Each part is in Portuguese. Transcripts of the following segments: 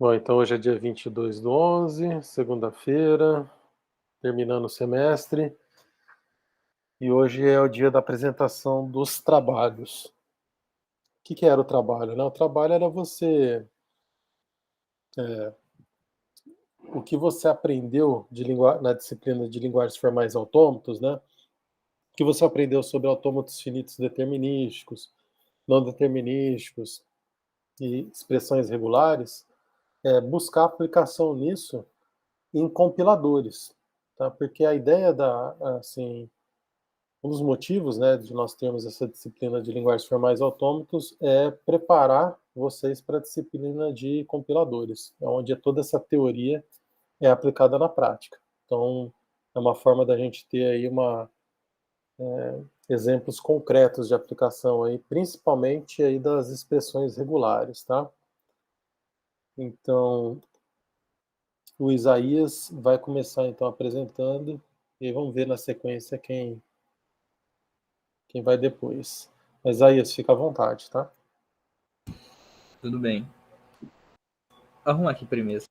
Bom, então hoje é dia 22/11, segunda-feira, terminando o semestre, e hoje é o dia da apresentação dos trabalhos. O que era o trabalho, né? O trabalho era o que você aprendeu na disciplina de linguagens formais autômatos, né? O que você aprendeu sobre autômatos finitos determinísticos, não determinísticos e expressões regulares, buscar aplicação nisso em compiladores, tá? Porque a ideia assim, um dos motivos, né, de nós termos essa disciplina de linguagens formais autômatos é preparar vocês para a disciplina de compiladores, onde toda essa teoria é aplicada na prática. Então, é uma forma da gente ter aí exemplos concretos de aplicação aí, principalmente aí das expressões regulares, tá? Então, o Isaías vai começar então apresentando e vamos ver na sequência quem vai depois. Mas Isaías, fica à vontade, tá? Tudo bem. Arruma aqui primeiro.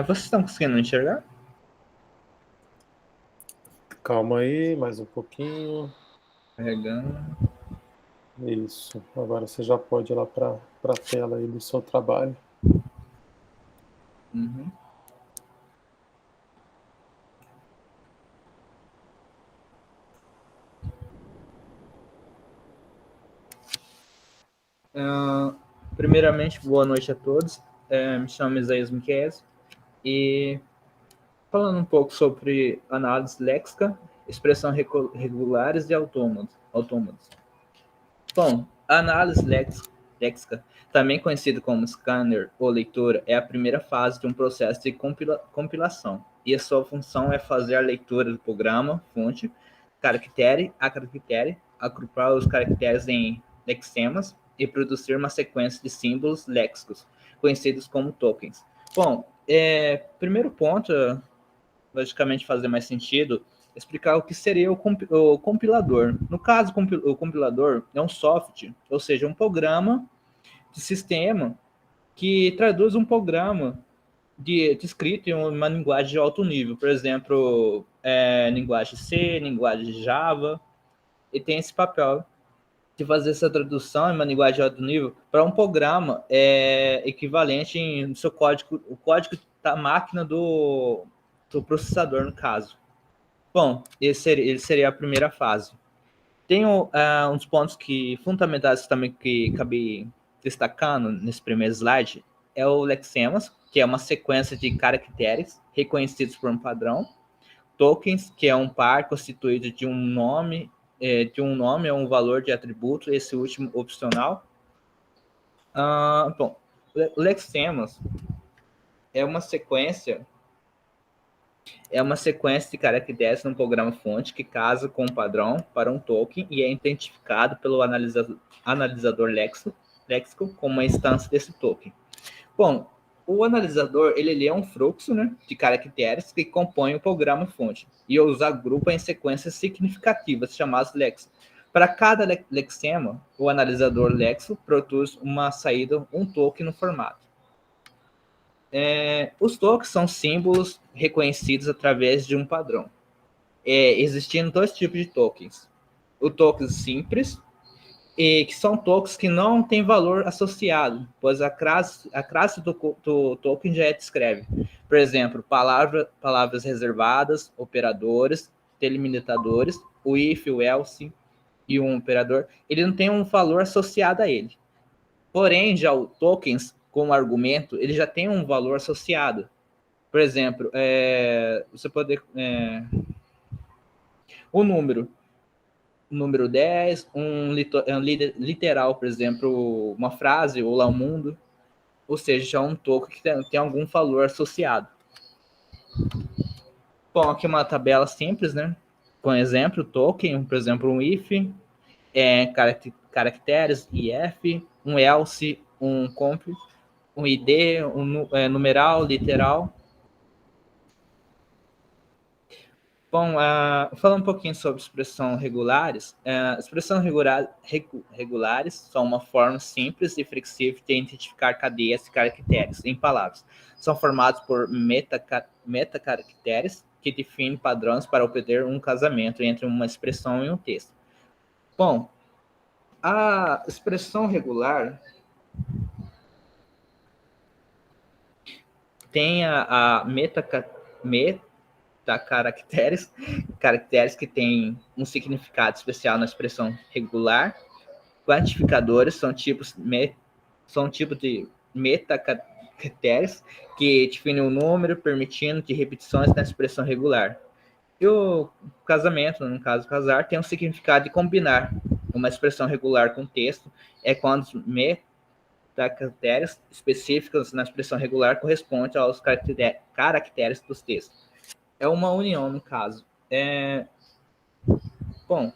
Vocês estão conseguindo enxergar? Calma aí, mais um pouquinho. Carregando. Isso. Agora você já pode ir lá para a tela aí do seu trabalho. Uhum. Primeiramente, boa noite a todos. Me chamo Isaías Miquelis e falando um pouco sobre análise léxica, expressão regulares e autômatos. Bom, a análise léxica, também conhecida como scanner ou leitura, é a primeira fase de um processo de compilação, e a sua função é fazer a leitura do programa, fonte, caractere a caractere, agrupar os caracteres em lexemas e produzir uma sequência de símbolos léxicos, conhecidos como tokens. Bom, primeiro ponto, logicamente fazer mais sentido, explicar o que seria o compilador. No caso, o compilador é um software, ou seja, um programa de sistema que traduz um programa de escrito em uma linguagem de alto nível, por exemplo, linguagem C, linguagem Java, e tem esse papel de fazer essa tradução em uma linguagem de alto nível para um programa equivalente em seu código, o código da máquina do processador, no caso. Bom, ele seria a primeira fase. Tem uns pontos fundamentais também que acabei destacando nesse primeiro slide, é o lexemas, que é uma sequência de caracteres reconhecidos por um padrão, tokens, que é um par constituído de um nome ou um valor de atributo, esse último opcional. Bom, o lexemas é uma sequência de caracteres num programa fonte que casa com um padrão para um token e é identificado pelo analisador léxico como uma instância desse token. Bom, o analisador ele lê um fluxo, né, de caracteres que compõem o programa fonte e os agrupa em sequências significativas chamadas léxicos. Para cada lexema, o analisador léxico produz uma saída, um token no formato. Os tokens são símbolos reconhecidos através de um padrão. Existindo dois tipos de tokens. O token simples, que são tokens que não têm valor associado, pois a classe do token já descreve. Por exemplo, palavras reservadas, operadores, delimitadores, o if, o else e um operador, ele não tem um valor associado a ele. Porém, já o tokens, como argumento, ele já tem um valor associado. Por exemplo, você pode... o número 10, literal, por exemplo, uma frase, olá mundo, ou seja, já um token que tem algum valor associado. Bom, aqui uma tabela simples, né? Com exemplo, token, por exemplo, um if, caracteres, if, um else, um comp, um id, numeral, literal. Bom, falando um pouquinho sobre expressão regulares, regulares são uma forma simples e flexível de identificar cadeias e caracteres em palavras. São formados por metacaracteres que definem padrões para obter um casamento entre uma expressão e um texto. Bom, a expressão regular tem a metacaracteres, caracteres que têm um significado especial na expressão regular. Quantificadores são tipos de metacaracteres que definem o número, permitindo de repetições na expressão regular. E o casamento, no caso casar, tem um significado de combinar uma expressão regular com texto, é quando caracteres específicos na expressão regular correspondem aos caracteres dos textos. É uma união, no caso. Bom,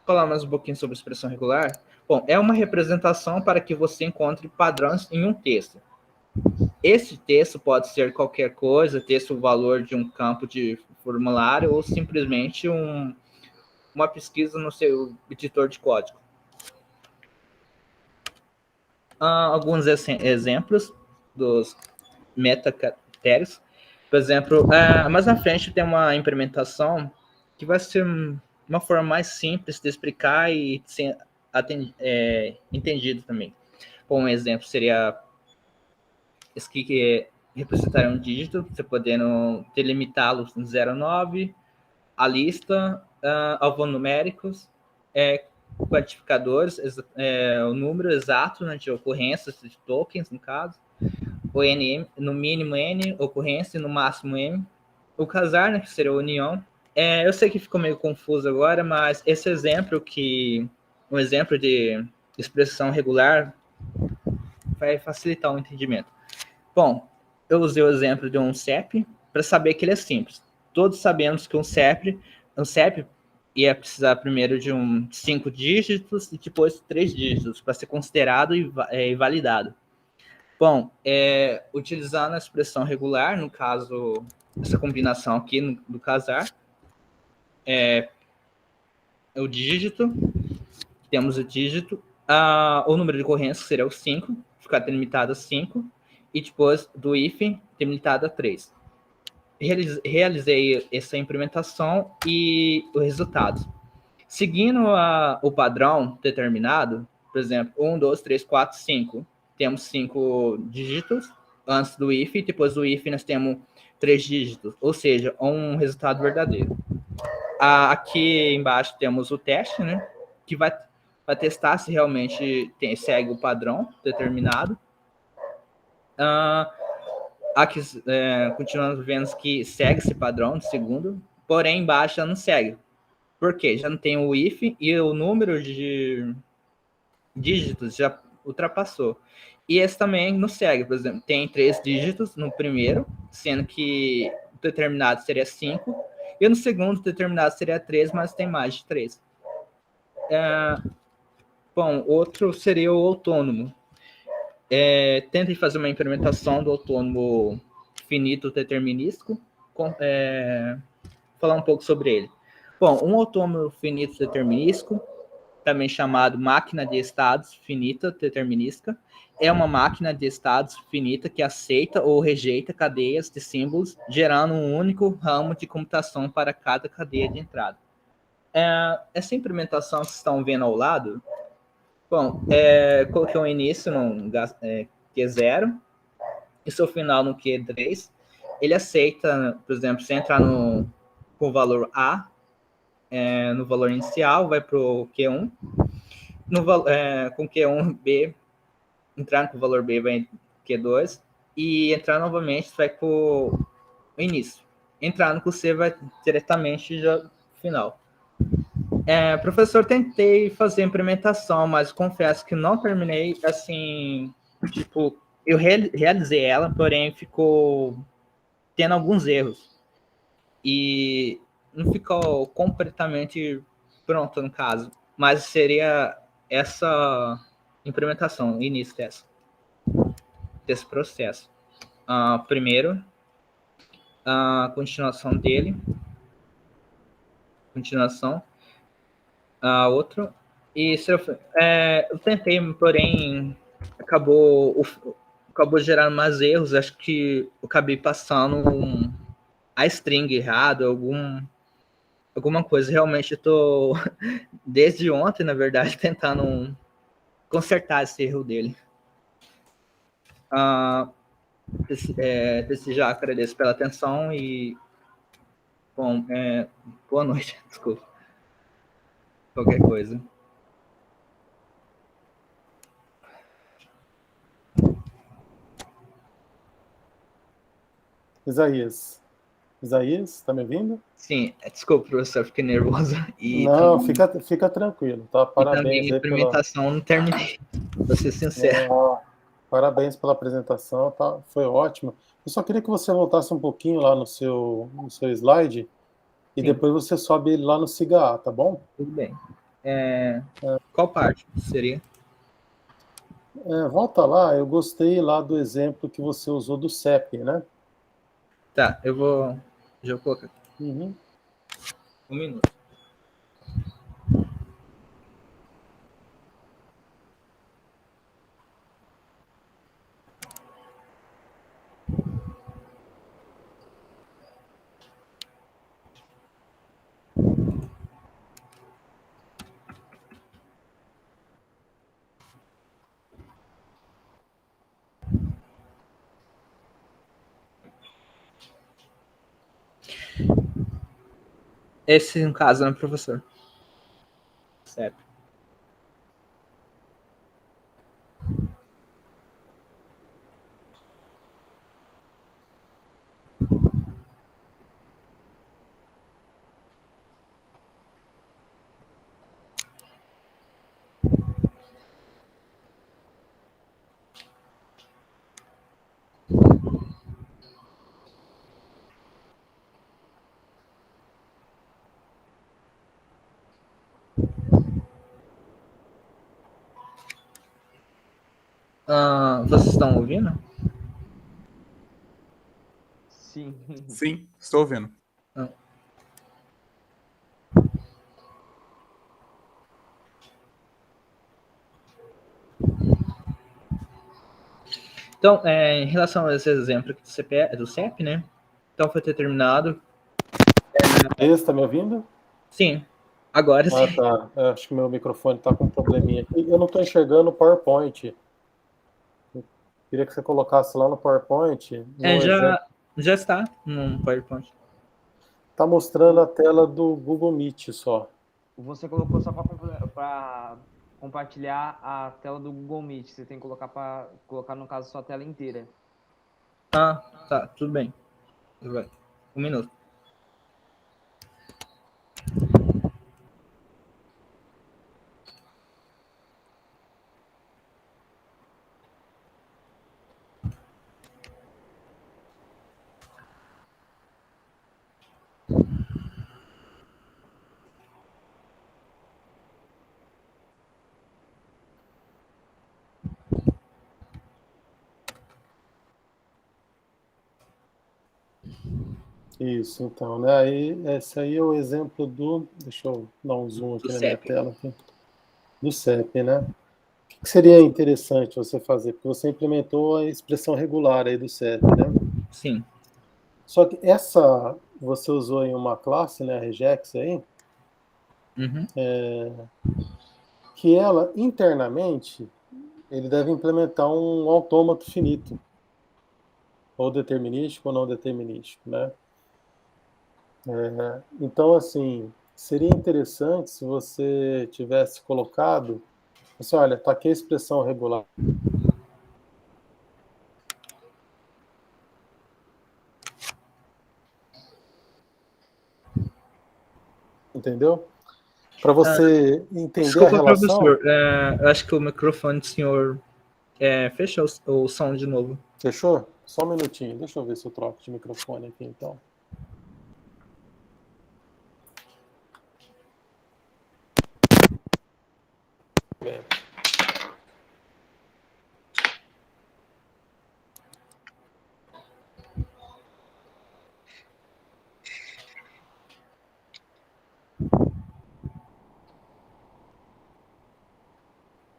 falar mais um pouquinho sobre expressão regular. Bom, é uma representação para que você encontre padrões em um texto. Esse texto pode ser qualquer coisa, texto o valor de um campo de formulário ou simplesmente uma pesquisa no seu editor de código. Alguns exemplos dos metacaracteres. Por exemplo, mais na frente tem uma implementação que vai ser uma forma mais simples de explicar e ser entendido também. Bom, um exemplo seria esse que representaria um dígito, você podendo delimitá-lo em 0 a 9, a lista, alfanuméricos, quantificadores, o número exato, né, de ocorrências de tokens, no caso, o n, no mínimo n, ocorrência, no máximo m, o casar, né, que seria a união. Eu sei que ficou meio confuso agora, mas esse exemplo um exemplo de expressão regular vai facilitar o entendimento. Bom, eu usei o exemplo de um CEP para saber que ele é simples. Todos sabemos que um CEP ia precisar primeiro de 5 dígitos e depois 3 dígitos para ser considerado e validado. Bom, utilizando a expressão regular, no caso, essa combinação aqui do casar, o dígito, temos o dígito, o número de ocorrência seria o 5, ficar delimitado a 5, e depois do if, delimitado a 3. Realizei essa implementação e o resultado. Seguindo o padrão determinado, por exemplo, 1, 2, 3, 4, 5, temos 5 dígitos antes do if, depois do if nós temos 3 dígitos, ou seja, um resultado verdadeiro. Aqui embaixo temos o teste, né, que vai testar se realmente segue o padrão determinado. Aqui, continuando vendo que segue esse padrão de segundo, porém embaixo já não segue. Por quê? Já não tem o if e o número de dígitos já ultrapassou. E esse também não segue, por exemplo, tem 3 dígitos no primeiro, sendo que o determinado seria 5, e no segundo o determinado seria 3, mas tem mais de 3. Bom, outro seria o autônomo. Tentem fazer uma implementação do autônomo finito determinístico, falar um pouco sobre ele. Bom, um autônomo finito determinístico, também chamado máquina de estados finita determinística, é uma máquina de estados finita que aceita ou rejeita cadeias de símbolos, gerando um único ramo de computação para cada cadeia de entrada. Essa implementação que vocês estão vendo ao lado, bom, coloquei um início no Q0 e seu final no Q3. Ele aceita, por exemplo, se entrar com o valor A, no valor inicial, vai para o Q1. Com Q1, B, entrar com o valor B vai Q2. E entrar novamente vai com o início. Entrando com o C vai diretamente já no final. Professor, tentei fazer a implementação, mas confesso que não terminei, assim, tipo, eu realizei ela, porém ficou tendo alguns erros. e não ficou completamente pronto, no caso, mas seria essa implementação, início desse processo. Primeiro, a continuação dele, outro, e eu tentei, porém acabou gerando mais erros. Acho que eu acabei passando a string errado, alguma coisa. Realmente eu tô desde ontem, na verdade, tentando consertar esse erro dele. Desde já agradeço pela atenção e bom, boa noite, desculpa. Qualquer coisa. Isaías, tá me ouvindo? Sim, desculpa, professor, fiquei nervoso. Não, fica tranquilo, tá? E Parabéns também a aí pela. implementação não terminei, pra ser sincero. Não, parabéns pela apresentação, tá? Foi ótimo. Eu só queria que você voltasse um pouquinho lá no seu slide e Sim, depois você sobe ele lá no SIGA, tá bom? tudo bem. Qual parte seria? Volta lá, eu gostei lá do exemplo que você usou do CEP, né? Tá, eu vou. Já vou colocar. Uhum. Um minuto. Esse, no caso, né, professor? Certo. Vocês estão ouvindo? Sim. Sim, estou ouvindo. Então, em relação a esse exemplo aqui do CEP, né? Então foi determinado. Esse, tá me ouvindo? Sim, agora sim. Tá. Acho que meu microfone tá com um probleminha aqui. Eu não tô enxergando o PowerPoint. Eu queria que você colocasse lá no PowerPoint, no exemplo. Já está no PowerPoint. Tá mostrando a tela do Google Meet só. Você colocou só para compartilhar a tela do Google Meet. Você tem que colocar, no caso, sua tela inteira. Tá, tudo bem. Vai. Um minuto. Isso, então, né? Aí, esse aí é o exemplo do. Deixa eu dar um zoom aqui Do na minha CEP. tela. Aqui. Do CEP, né? O que seria interessante você fazer? Porque você implementou a expressão regular aí do CEP, né? Sim. Só que você usou em uma classe, né? Regex aí, Uhum. que ela, internamente, ele deve implementar um autômato finito. Ou determinístico ou não determinístico, né? Então, assim, seria interessante se você tivesse colocado, assim, olha, tá aqui a expressão regular. Entendeu? Para você entender a Desculpa, relação. professor. Eu acho que o microfone do senhor fechou o som de novo. Fechou? Só um minutinho. Deixa eu ver se eu troco de microfone aqui, então.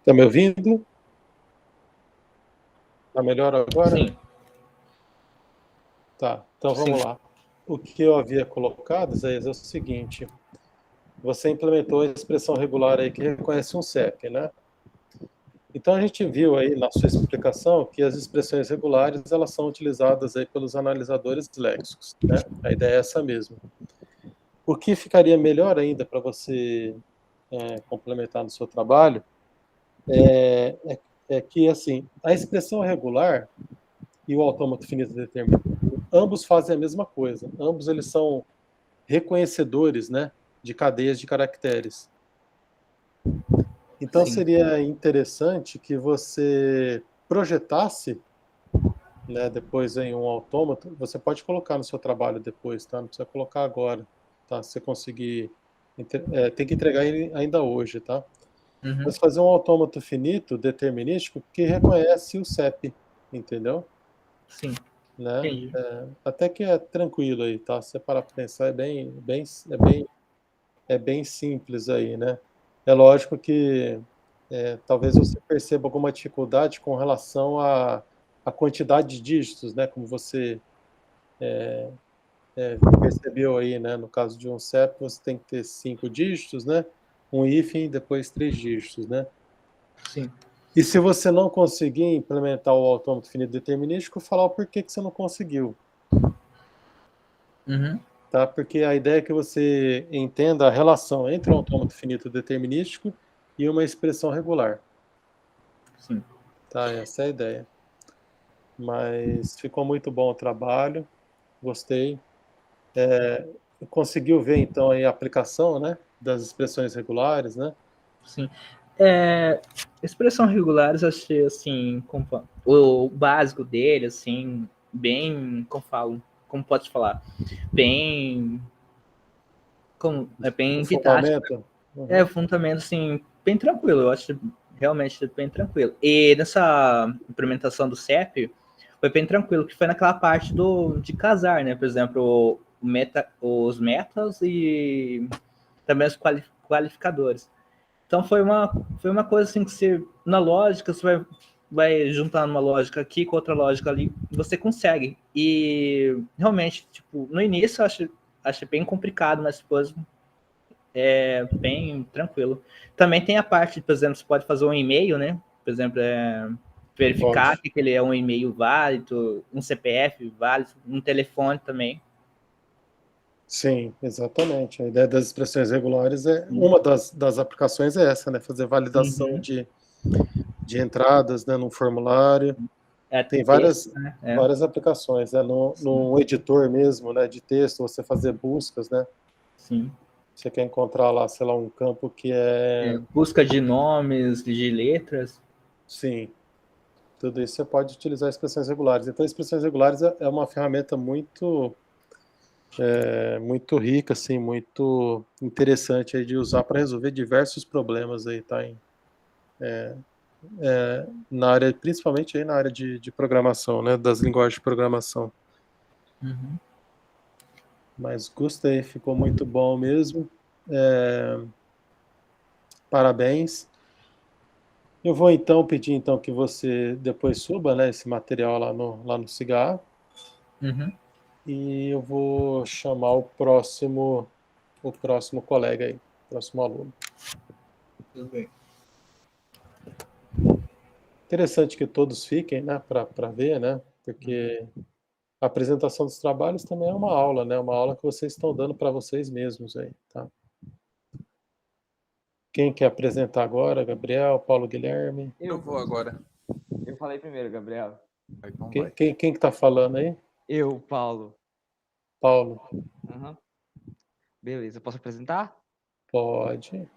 Tá me ouvindo? Tá melhor agora? Sim, Tá, então sim. vamos lá. O que eu havia colocado, Zé, é o seguinte: você implementou a expressão regular aí que reconhece um CEP, né? Então a gente viu aí na sua explicação que as expressões regulares elas são utilizadas aí pelos analisadores léxicos, né? A ideia é essa mesmo. O que ficaria melhor ainda para você complementar no seu trabalho é que assim a expressão regular e o autômato finito determinado, ambos fazem a mesma coisa. Ambos eles são reconhecedores, né, de cadeias de caracteres. Então Sim. seria interessante que você projetasse, né, depois em um autômato. Você pode colocar no seu trabalho depois, tá? Não precisa colocar agora, tá? Se você conseguir, tem que entregar ele ainda hoje, tá? Uhum. Mas fazer um autômato finito determinístico que reconhece o CEP, entendeu? Sim. Né? Entendi. Até que é tranquilo aí, tá? Se você parar para pensar, é bem simples aí, né? É lógico que talvez você perceba alguma dificuldade com relação à quantidade de dígitos, né? Como você percebeu aí, né? No caso de um CEP, você tem que ter 5 dígitos, né? Um hífen, depois 3 dígitos, né? Sim. E se você não conseguir implementar o autômato finito determinístico, falar o porquê que você não conseguiu, Uhum. tá? Porque a ideia é que você entenda a relação entre um autômato finito determinístico e uma expressão regular, Sim. tá? Essa é a ideia. Mas ficou muito bom o trabalho, gostei. Conseguiu ver então aí a aplicação, né, das expressões regulares, né? Sim. Expressão regulares, eu achei assim, o básico dele, assim, bem, como falo, como pode falar, bem, é O bem didático, fundamento. Uhum. fundamento, assim, bem tranquilo, eu acho realmente bem tranquilo. E nessa implementação do CEP, foi bem tranquilo, que foi naquela parte de casar, né, por exemplo, os metas e também os qualificadores. Então foi uma coisa assim que você, na lógica, você vai juntar uma lógica aqui com outra lógica ali, você consegue. E realmente, tipo, no início eu achei bem complicado, mas depois é bem tranquilo. Também tem a parte, por exemplo, você pode fazer um e-mail, né? Por exemplo, verificar Pode. que ele é um e-mail válido, um CPF válido, um telefone também. Sim, exatamente. A ideia das expressões regulares uma das aplicações é essa, né? Fazer validação Uhum. de entradas, né, num formulário. Tem Texto, várias, né? várias aplicações, né? No editor mesmo, né, de texto, você fazer buscas, né? Sim. Você quer encontrar lá, sei lá, um campo que Busca de nomes, de letras. sim, tudo isso você pode utilizar expressões regulares. Então, expressões regulares é uma ferramenta muito rica, assim, muito interessante aí de usar para resolver diversos problemas aí, tá? Na área, principalmente aí na área de programação, né? Das linguagens de programação. Uhum. Mas gostei, ficou muito bom mesmo. É, parabéns. Eu vou então pedir então que você depois suba, né, esse material lá no Cigar Uhum. e eu vou chamar o próximo colega aí, próximo aluno. Tudo bem. Interessante que todos fiquem, né, para ver, né, porque a apresentação dos trabalhos também é uma aula, né, uma aula que vocês estão dando para vocês mesmos aí, tá? Quem quer apresentar agora? Gabriel, Paulo Guilherme? Eu vou Professor. agora. Eu falei primeiro, Gabriel. Então Quem, vai. quem, quem que tá falando aí? Eu, Paulo. Paulo, Aham. Beleza, posso apresentar? pode.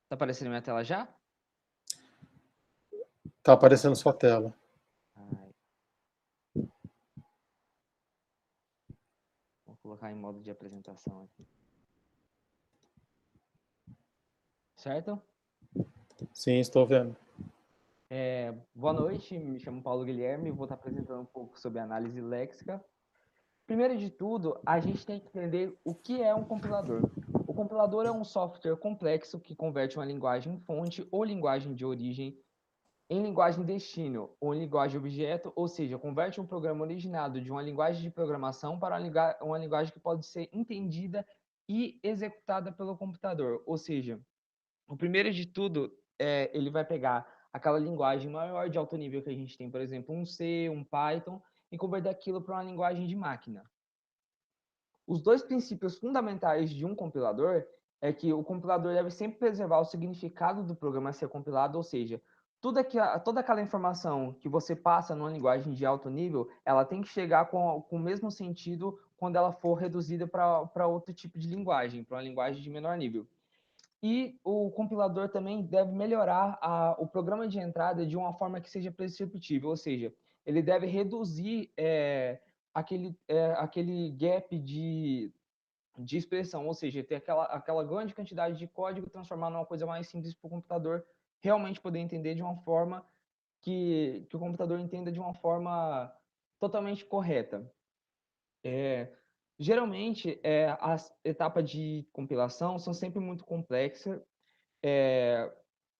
Tá aparecendo na minha tela já? Tá aparecendo sua tela. Ai, vou colocar em modo de apresentação aqui. Certo? Sim, estou vendo. Boa noite, me chamo Paulo Guilherme, vou estar apresentando um pouco sobre análise léxica. Primeiro de tudo, a gente tem que entender o que é um compilador. O compilador é um software complexo que converte uma linguagem fonte ou linguagem de origem em linguagem destino ou em linguagem objeto, ou seja, converte um programa originado de uma linguagem de programação para uma linguagem que pode ser entendida e executada pelo computador. Ou seja, o primeiro de tudo, ele vai pegar aquela linguagem maior de alto nível que a gente tem, por exemplo, um C, um Python, e converter aquilo para uma linguagem de máquina. Os dois princípios fundamentais de um compilador é que o compilador deve sempre preservar o significado do programa a ser compilado, ou seja, toda aquela informação que você passa numa linguagem de alto nível, ela tem que chegar com o mesmo sentido quando ela for reduzida para outro tipo de linguagem, para uma linguagem de menor nível. E o compilador também deve melhorar o programa de entrada de uma forma que seja perceptível, ou seja, ele deve reduzir aquele gap de expressão, ou seja, ter aquela grande quantidade de código e transformar numa coisa mais simples para o computador realmente poder entender de uma forma que o computador entenda de uma forma totalmente correta. Geralmente, as etapas de compilação são sempre muito complexas.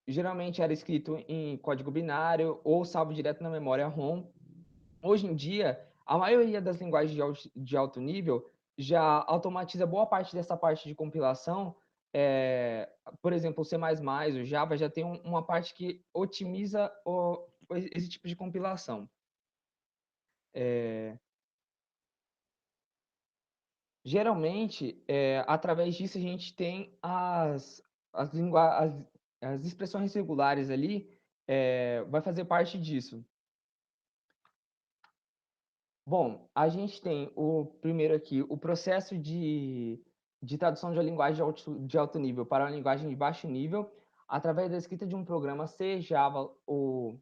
Geralmente era escrito em código binário ou salvo direto na memória ROM. Hoje em dia, a maioria das linguagens de alto nível já automatiza boa parte dessa parte de compilação. Por exemplo, o C++, o Java já tem uma parte que otimiza esse tipo de compilação. Geralmente, através disso, a gente tem as expressões regulares ali, vai fazer parte disso. Bom, a gente tem primeiro aqui o processo de tradução de uma linguagem de alto nível para uma linguagem de baixo nível, através da escrita de um programa C, Java ou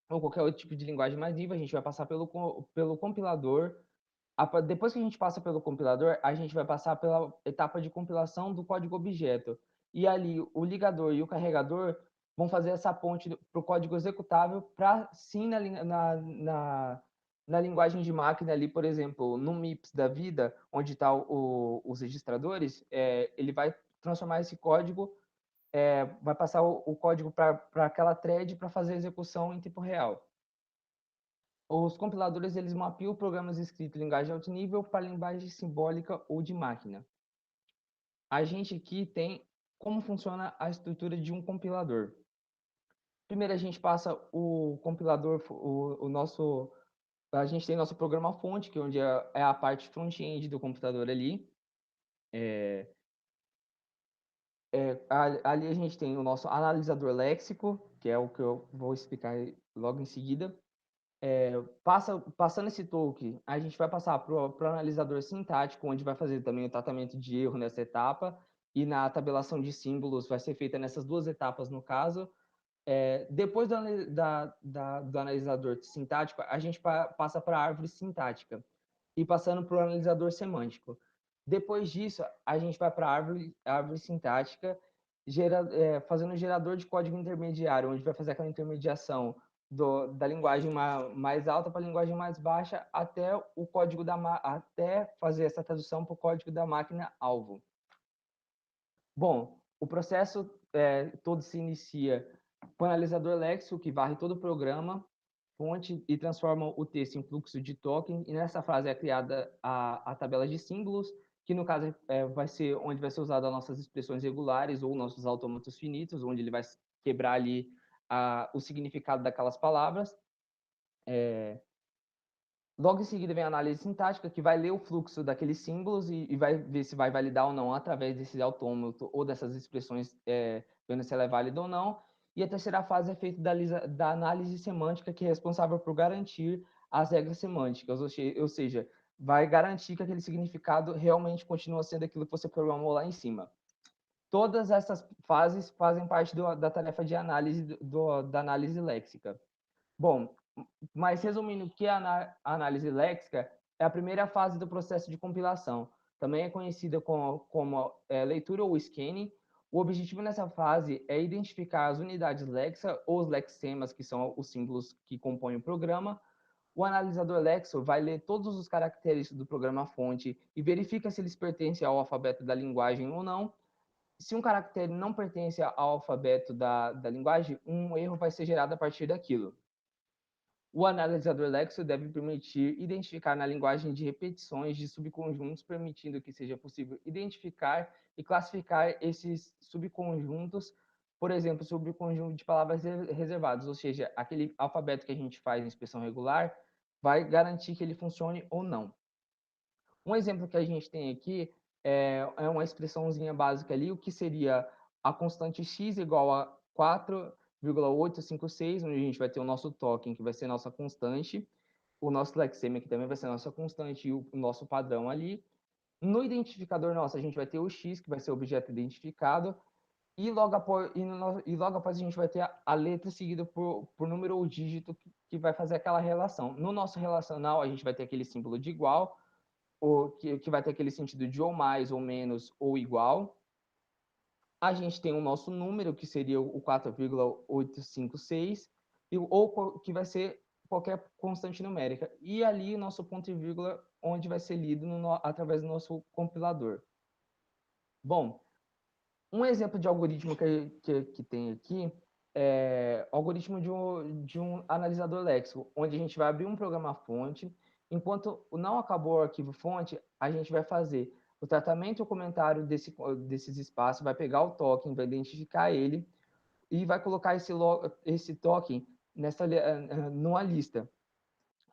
qualquer outro tipo de linguagem mais nível, a gente vai passar pelo compilador. Depois que a gente passa pelo compilador, a gente vai passar pela etapa de compilação do código objeto. E ali, o ligador e o carregador vão fazer essa ponte para o código executável para, sim, na linguagem de máquina ali, por exemplo, no MIPS da vida, onde está os registradores, ele vai transformar esse código, vai passar o código para aquela thread para fazer a execução em tempo real. Os compiladores, eles mapeiam programas escritos em linguagem de alto nível para linguagem simbólica ou de máquina. A gente aqui tem como funciona a estrutura de um compilador. Primeiro a gente passa o compilador, a gente tem nosso programa fonte, que é onde é a parte front-end do computador ali. Ali a gente tem o nosso analisador léxico, que é o que eu vou explicar logo em seguida. Passando esse token, a gente vai passar para o analisador sintático, onde vai fazer também o tratamento de erro nessa etapa, e na tabelação de símbolos vai ser feita nessas duas etapas, no caso. Depois do analisador sintático, a gente passa para a árvore sintática, e passando para o analisador semântico. Depois disso, a gente vai para a árvore sintática, fazendo um gerador de código intermediário, onde vai fazer aquela intermediação da linguagem mais alta para a linguagem mais baixa, até até fazer essa tradução para o código da máquina-alvo. Bom, o processo todo se inicia com o analisador léxico, que varre todo o programa, fonte, e transforma o texto em fluxo de token, e nessa fase é criada a tabela de símbolos, que no caso vai ser onde vai ser usada as nossas expressões regulares ou nossos autômatos finitos, onde ele vai quebrar ali o significado daquelas palavras. Logo em seguida vem a análise sintática, que vai ler o fluxo daqueles símbolos e vai ver se vai validar ou não através desse autômato ou dessas expressões, vendo se ela é válida ou não. E a terceira fase é feita da análise semântica, que é responsável por garantir as regras semânticas, ou seja, vai garantir que aquele significado realmente continua sendo aquilo que você programou lá em cima. Todas essas fases fazem parte da tarefa de análise da análise léxica. Bom, mas resumindo, o que é a análise léxica é a primeira fase do processo de compilação. Também é conhecida como leitura ou scanning. O objetivo nessa fase é identificar as unidades Lexa ou os lexemas, que são os símbolos que compõem o programa. O analisador Lexo vai ler todos os caracteres do programa-fonte e verifica se eles pertencem ao alfabeto da linguagem ou não. Se um caractere não pertence ao alfabeto da linguagem, um erro vai ser gerado a partir daquilo. O analisador Lexo deve permitir identificar na linguagem de repetições de subconjuntos, permitindo que seja possível identificar e classificar esses subconjuntos, por exemplo, subconjunto de palavras reservadas, ou seja, aquele alfabeto que a gente faz em expressão regular, vai garantir que ele funcione ou não. Um exemplo que a gente tem aqui é uma expressãozinha básica ali, o que seria a constante x igual a 4,856, onde a gente vai ter o nosso token, que vai ser nossa constante, o nosso lexema, que também vai ser nossa constante, e o nosso padrão ali. No identificador nosso, a gente vai ter o x, que vai ser o objeto identificado, e logo após a gente vai ter a letra seguida por número ou dígito que vai fazer aquela relação. No nosso relacional, a gente vai ter aquele símbolo de igual, que vai ter aquele sentido de ou mais, ou menos, ou igual. A gente tem o nosso número, que seria o 4,856, ou que vai ser qualquer constante numérica. E ali o nosso ponto e vírgula, onde vai ser lido através do nosso compilador. Bom, um exemplo de algoritmo que tem aqui é o algoritmo de um analisador léxico, onde a gente vai abrir um programa-fonte. Enquanto não acabou o arquivo-fonte, a gente vai fazer o tratamento e o comentário desses espaços, vai pegar o token, vai identificar ele e vai colocar esse token numa lista.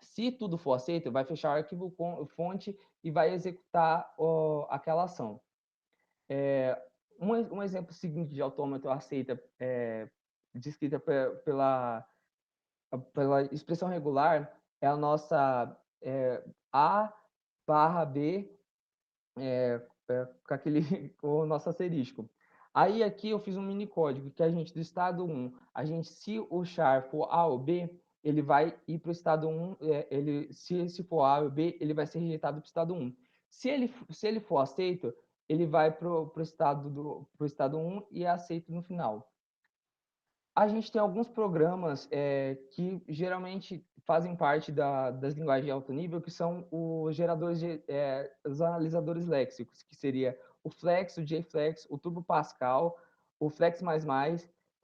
Se tudo for aceito, vai fechar o arquivo-fonte e vai executar aquela ação. Um exemplo seguinte de autômato aceita descrita pela expressão regular é a nossa A barra B com com o nosso asterisco. Aí aqui eu fiz um mini código que a gente do estado 1, se o char for A ou B, ele vai ir para o estado 1, se for A ou B, ele vai ser rejeitado para o estado 1. Se ele for aceito, ele vai para o estado 1 e é aceito no final. A gente tem alguns programas que geralmente fazem parte das linguagens de alto nível, que são os geradores, os analisadores léxicos, que seria o Flex, o JFlex, o Turbo Pascal, o Flex++,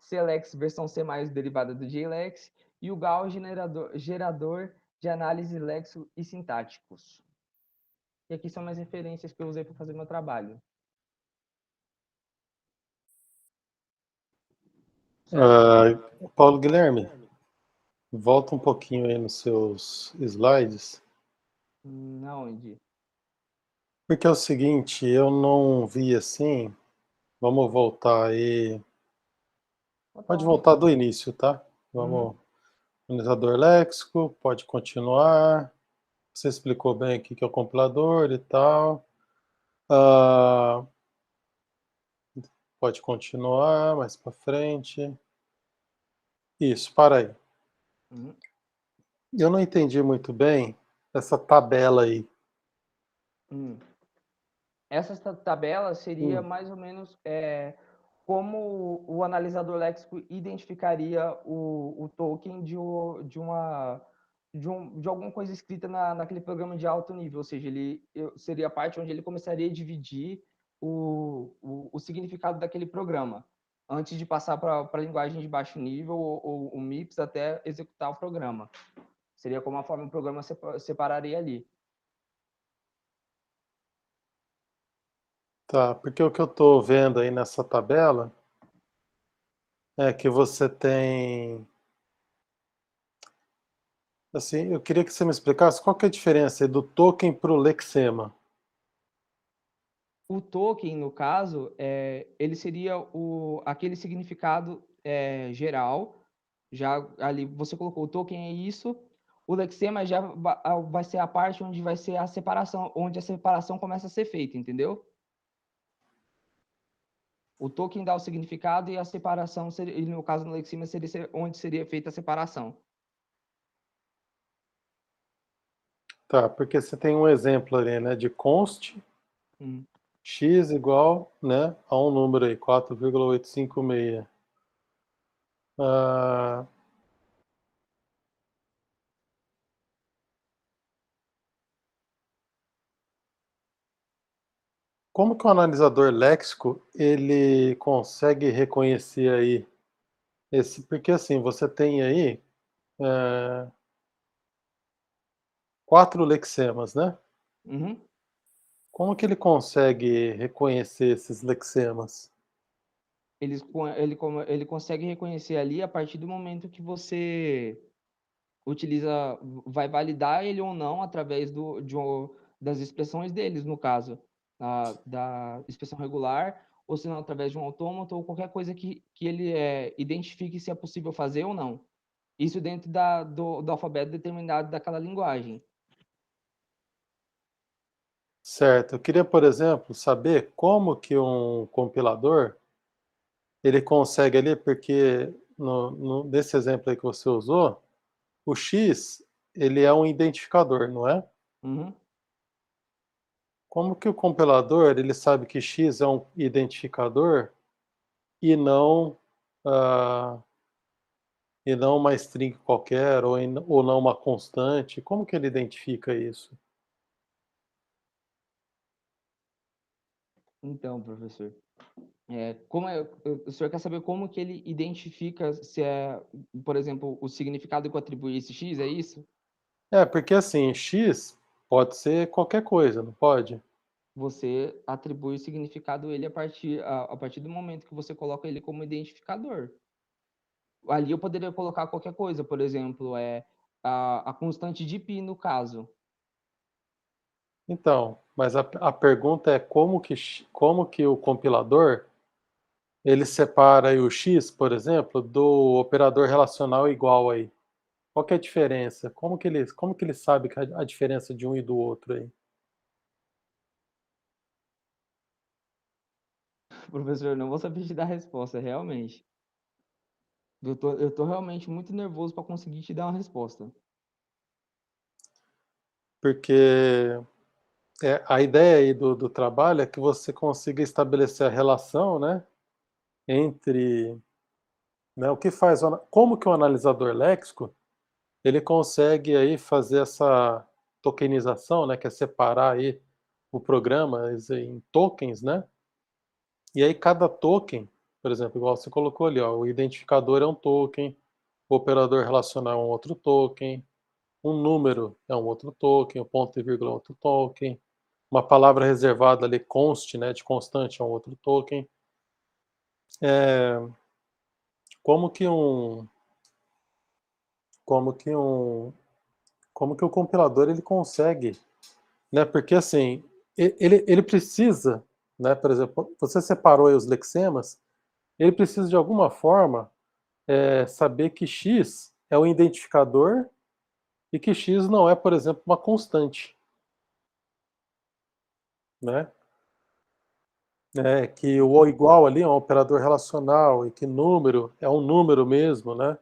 CLEX versão C++ derivada do JLEX e o Gauss gerador de análise léxico e sintáticos. E aqui são mais referências que eu usei para fazer meu trabalho. Paulo Guilherme, volta um pouquinho aí nos seus slides. Aonde? Porque é o seguinte, eu não vi assim. Vamos voltar aí. Pode voltar do início, tá? Vamos. Analisador léxico, pode continuar. Você explicou bem aqui que é o compilador e tal. Pode continuar mais para frente. Isso, para aí. Eu não entendi muito bem essa tabela aí. Essa tabela seria mais ou menos como o analisador léxico identificaria o token de alguma coisa escrita naquele programa de alto nível, ou seja, ele seria a parte onde ele começaria a dividir o significado daquele programa, antes de passar para a linguagem de baixo nível ou o MIPS até executar o programa. Seria como a forma o programa separaria ali. Tá, porque o que eu estou vendo aí nessa tabela é que você tem... Assim, eu queria que você me explicasse qual que é a diferença aí do token para o lexema. O token, no caso, ele seria aquele significado geral. Já ali você colocou o token é isso. O lexema já vai ser a parte onde vai ser a separação, onde a separação começa a ser feita, entendeu? O token dá o significado e a separação, e no caso no lexema, seria onde seria feita a separação. Tá, porque você tem um exemplo ali, né, de const, x igual, né, a um número aí, 4,856. Ah, como que o analisador léxico ele consegue reconhecer aí esse? Porque assim, você tem aí 4 lexemas, né? Uhum. Como que ele consegue reconhecer esses lexemas? Ele consegue reconhecer ali a partir do momento que você utiliza, vai validar ele ou não através das expressões deles, no caso, da expressão regular, ou se não, através de um autômato, ou qualquer coisa que ele identifique se é possível fazer ou não. Isso dentro do alfabeto determinado daquela linguagem. Certo. Eu queria, por exemplo, saber como que um compilador ele consegue ali, porque nesse exemplo aí que você usou, o X ele é um identificador, não é? Uhum. Como que o compilador ele sabe que X é um identificador e não ah, e não uma string qualquer ou não uma constante? Como que ele identifica isso? Então, professor, o senhor quer saber como que ele identifica se é, por exemplo, o significado que eu atribuí a esse X, é isso? É, porque assim, X pode ser qualquer coisa, não pode? Você atribui o significado a ele a partir do momento que você coloca ele como identificador. Ali eu poderia colocar qualquer coisa, por exemplo, a constante de π no caso. Então, mas a pergunta é como que o compilador ele separa aí o x, por exemplo, do operador relacional igual aí. Qual que é a diferença? Como que ele sabe que a diferença de um e do outro aí? Professor, não vou saber te dar a resposta, realmente. Eu tô realmente muito nervoso para conseguir te dar uma resposta. Porque a ideia aí do trabalho é que você consiga estabelecer a relação, né, entre, né, o que faz, como que o analisador léxico ele consegue aí fazer essa tokenização, né, que é separar aí o programa em tokens, né? E aí cada token, por exemplo, igual você colocou ali, ó, o identificador é um token, o operador relacional é um outro token, um número é um outro token, o ponto e vírgula é outro token, uma palavra reservada ali, const, né, de constante é um outro token. É, como que um, como que um, como que o compilador ele consegue, né? Porque assim, ele precisa, né? Por exemplo, você separou aí os lexemas, ele precisa de alguma forma saber que x é um identificador e que x não é, por exemplo, uma constante, né? Que o igual ali é um operador relacional e que número é um número mesmo, né?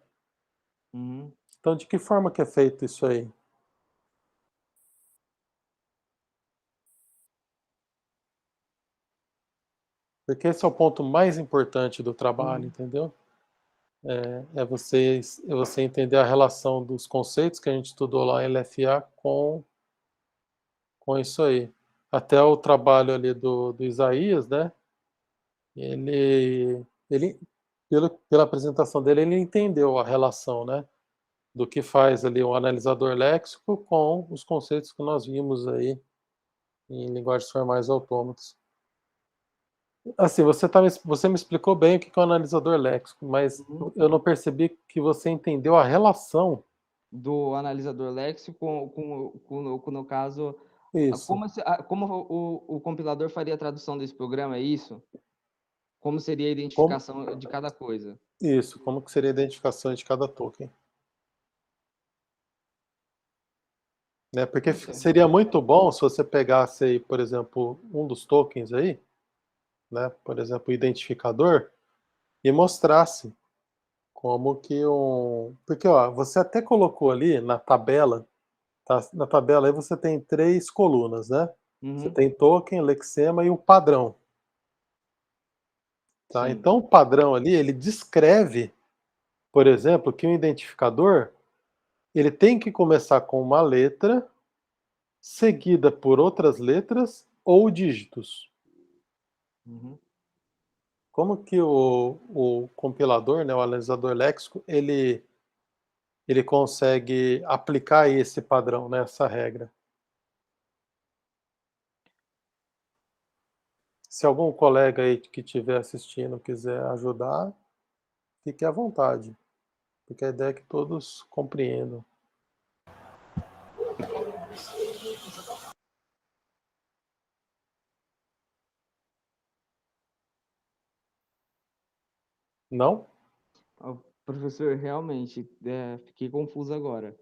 Uhum. Então, de que forma que é feito isso aí? Porque esse é o ponto mais importante do trabalho, Uhum. entendeu? É você entender a relação dos conceitos que a gente estudou lá em LFA com isso aí. Até o trabalho ali do Isaías, né? Ele pela apresentação dele, ele entendeu a relação, né? Do que faz ali um analisador léxico com os conceitos que nós vimos aí em linguagens formais autômatas. Assim, você me explicou bem o que é um analisador léxico, mas Uhum. eu não percebi que você entendeu a relação. Do analisador léxico no caso, Isso. como o compilador faria a tradução desse programa, é isso? Como seria a Como, identificação de cada coisa? isso, como que seria a identificação de cada token. Né? Porque Entendo. seria muito bom se você pegasse aí, por exemplo, um dos tokens aí, né? Por exemplo, o identificador, e mostrasse como que um. Porque ó, você até colocou ali na tabela, tá? Na tabela aí você tem 3 colunas, né? Você Uhum. tem token, lexema e o padrão. Tá? Sim. Então, o padrão ali, ele descreve, por exemplo, que um identificador ele tem que começar com uma letra, seguida por outras letras ou dígitos. Uhum. Como que o compilador, né, o analisador léxico, ele consegue aplicar esse padrão, né, essa regra? Se algum colega aí que estiver assistindo quiser ajudar, fique à vontade, porque a ideia é que todos compreendam. Não? Professor, realmente, fiquei confuso agora.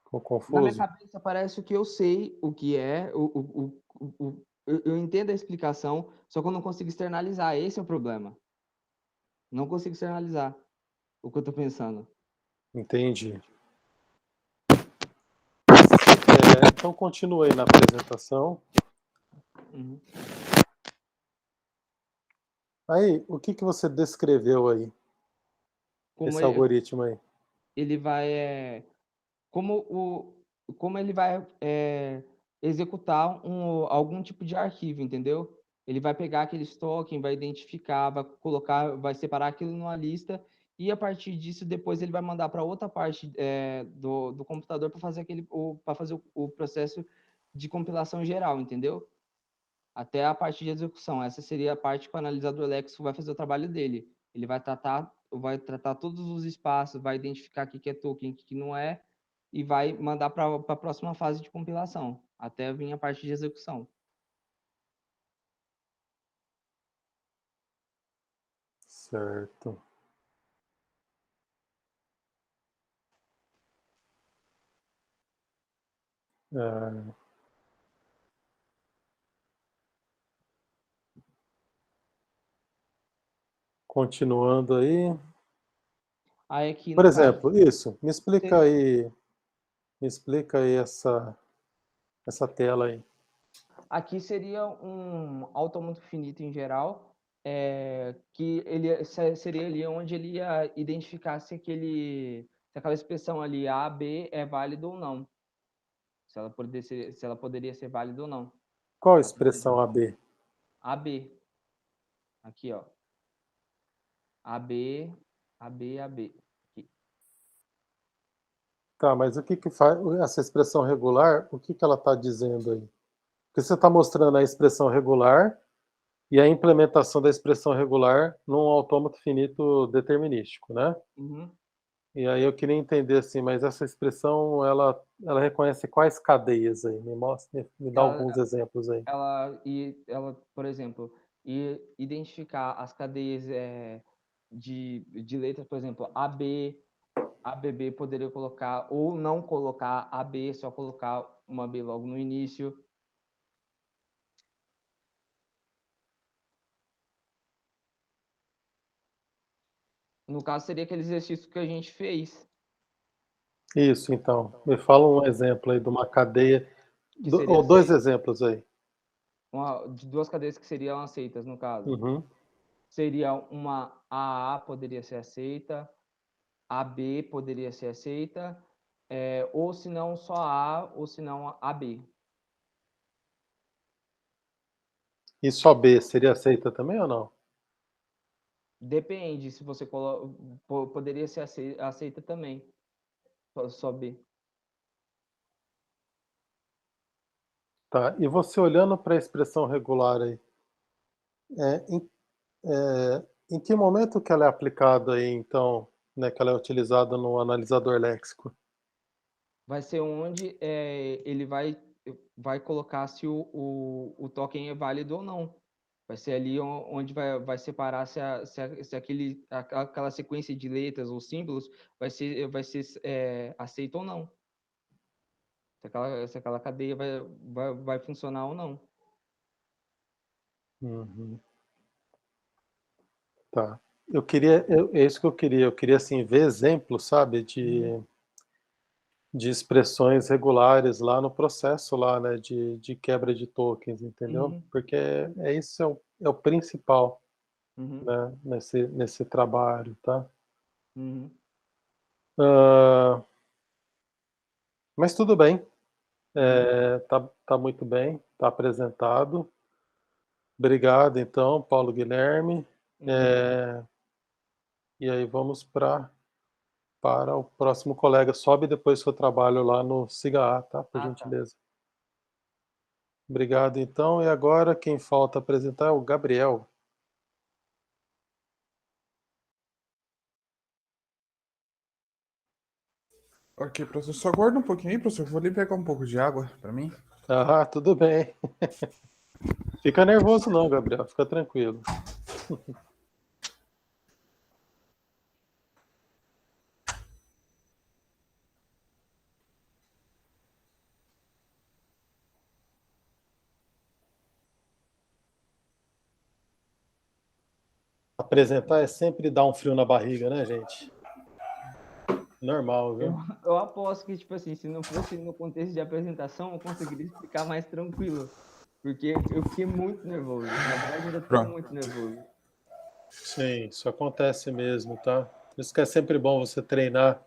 Ficou Na minha confuso? cabeça parece que eu sei o que é, eu entendo a explicação, só que eu não consigo externalizar. Esse é o problema. Não consigo externalizar o que eu tô pensando. Entendi. Então continue aí na apresentação. Uhum. Aí, o que você descreveu aí, Como esse ele, algoritmo aí? ele vai, como como ele vai executar algum tipo de arquivo, entendeu? Ele vai pegar aquele token, vai identificar, vai colocar, vai separar aquilo numa lista e a partir disso depois ele vai mandar para outra parte do computador para fazer para fazer o processo de compilação geral, entendeu? Até a parte de execução. Essa seria a parte que o analisador léxico vai fazer o trabalho dele. Ele vai tratar todos os espaços, vai identificar o que é token, o que não é, e vai mandar para a próxima fase de compilação, até vir a parte de execução. Certo. É, continuando aí. Aí aqui, Por no caso, exemplo, isso. Me explica aí essa tela aí. aqui seria um autômato finito em geral, que ele seria ali onde ele ia identificar se aquela expressão ali A, B é válida ou não. Se ela poderia ser válida ou não. Qual a Através expressão disso. AB? AB. Aqui, ó. AB, AB, AB. Aqui. Tá, mas o que que faz essa expressão regular? O que que ela está dizendo aí? Porque você está mostrando a expressão regular e a implementação da expressão regular num autômato finito determinístico, né? Uhum. E aí eu queria entender assim, mas essa expressão ela reconhece quais cadeias aí? Me mostra, me dá alguns Ela, exemplos aí. ela, por exemplo, identificar as cadeias de letras, por exemplo, AB, ABB poderia colocar, ou não colocar AB, só colocar uma B logo no início. No caso, seria aquele exercício que a gente fez, Isso, então. Me fala um exemplo aí de uma cadeia, que seria ou dois exemplos aí. de duas cadeias que seriam aceitas, no caso. Uhum. Seria uma AA poderia ser aceita, AB poderia ser aceita, ou se não só A, ou se não AB. E só B seria aceita também ou não? Depende, se você poderia ser aceita também, só B. Tá. E você olhando para a expressão regular aí, é, em, em que momento que ela é aplicada aí, então, né, que ela é utilizada no analisador léxico? Vai ser onde ele vai colocar se o token é válido ou não. Vai ser ali onde vai separar se aquela sequência de letras ou símbolos vai ser aceita ou não. Se aquela cadeia vai funcionar ou não. Uhum. Tá. É isso que eu queria assim, ver exemplos, sabe, Uhum. de expressões regulares lá no processo lá, né, de quebra de tokens, entendeu? Uhum. Porque isso é o principal, Uhum. né, nesse trabalho, tá? Uhum. Ah, mas tudo bem, Uhum. tá muito bem, tá apresentado. Obrigado então, Paulo Guilherme. Uhum. Eh, e aí vamos para o próximo colega. Sobe depois seu trabalho lá no Siga A, tá? Por Ah, tá. gentileza. Obrigado então. E agora quem falta apresentar é o Gabriel. Ok, professor, só aguarda um pouquinho aí, professor. Vou ali pegar um pouco de água pra mim. Ah, tudo bem. Fica nervoso não, Gabriel. Fica tranquilo. Apresentar é sempre dar um frio na barriga, né, gente? Normal, Eu, viu? eu aposto que, tipo assim, se não fosse no contexto de apresentação, eu conseguiria explicar mais tranquilo. Porque eu fiquei muito nervoso. Na verdade, eu ainda tô Pronto. muito nervoso. Sim, isso acontece mesmo, tá? Por isso que é sempre bom você treinar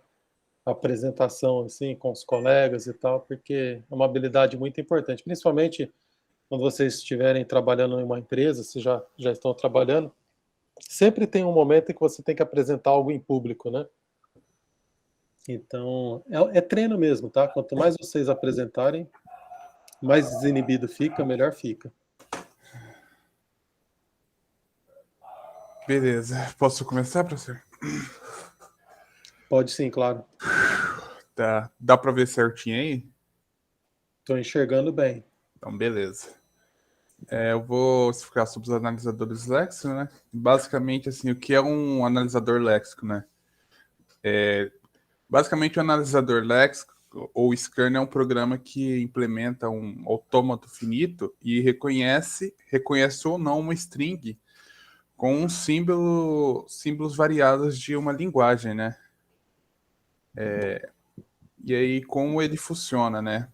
a apresentação assim com os colegas e tal, porque é uma habilidade muito importante, principalmente quando vocês estiverem trabalhando em uma empresa, se já estão trabalhando, sempre tem um momento em que você tem que apresentar algo em público, né? Então, é treino mesmo, tá? Quanto mais vocês apresentarem, mais desinibido fica, melhor fica. Beleza. Posso começar, professor? Pode sim, claro. Tá. Dá pra ver certinho aí? Estou enxergando bem. Então, beleza. Eu vou explicar sobre os analisadores léxicos, né? Basicamente, assim, o que é um analisador léxico, né? Basicamente, o analisador léxico, ou scanner, é um programa que implementa um autômato finito e reconhece ou não uma string com um símbolos variados de uma linguagem, né? E aí, como ele funciona, né?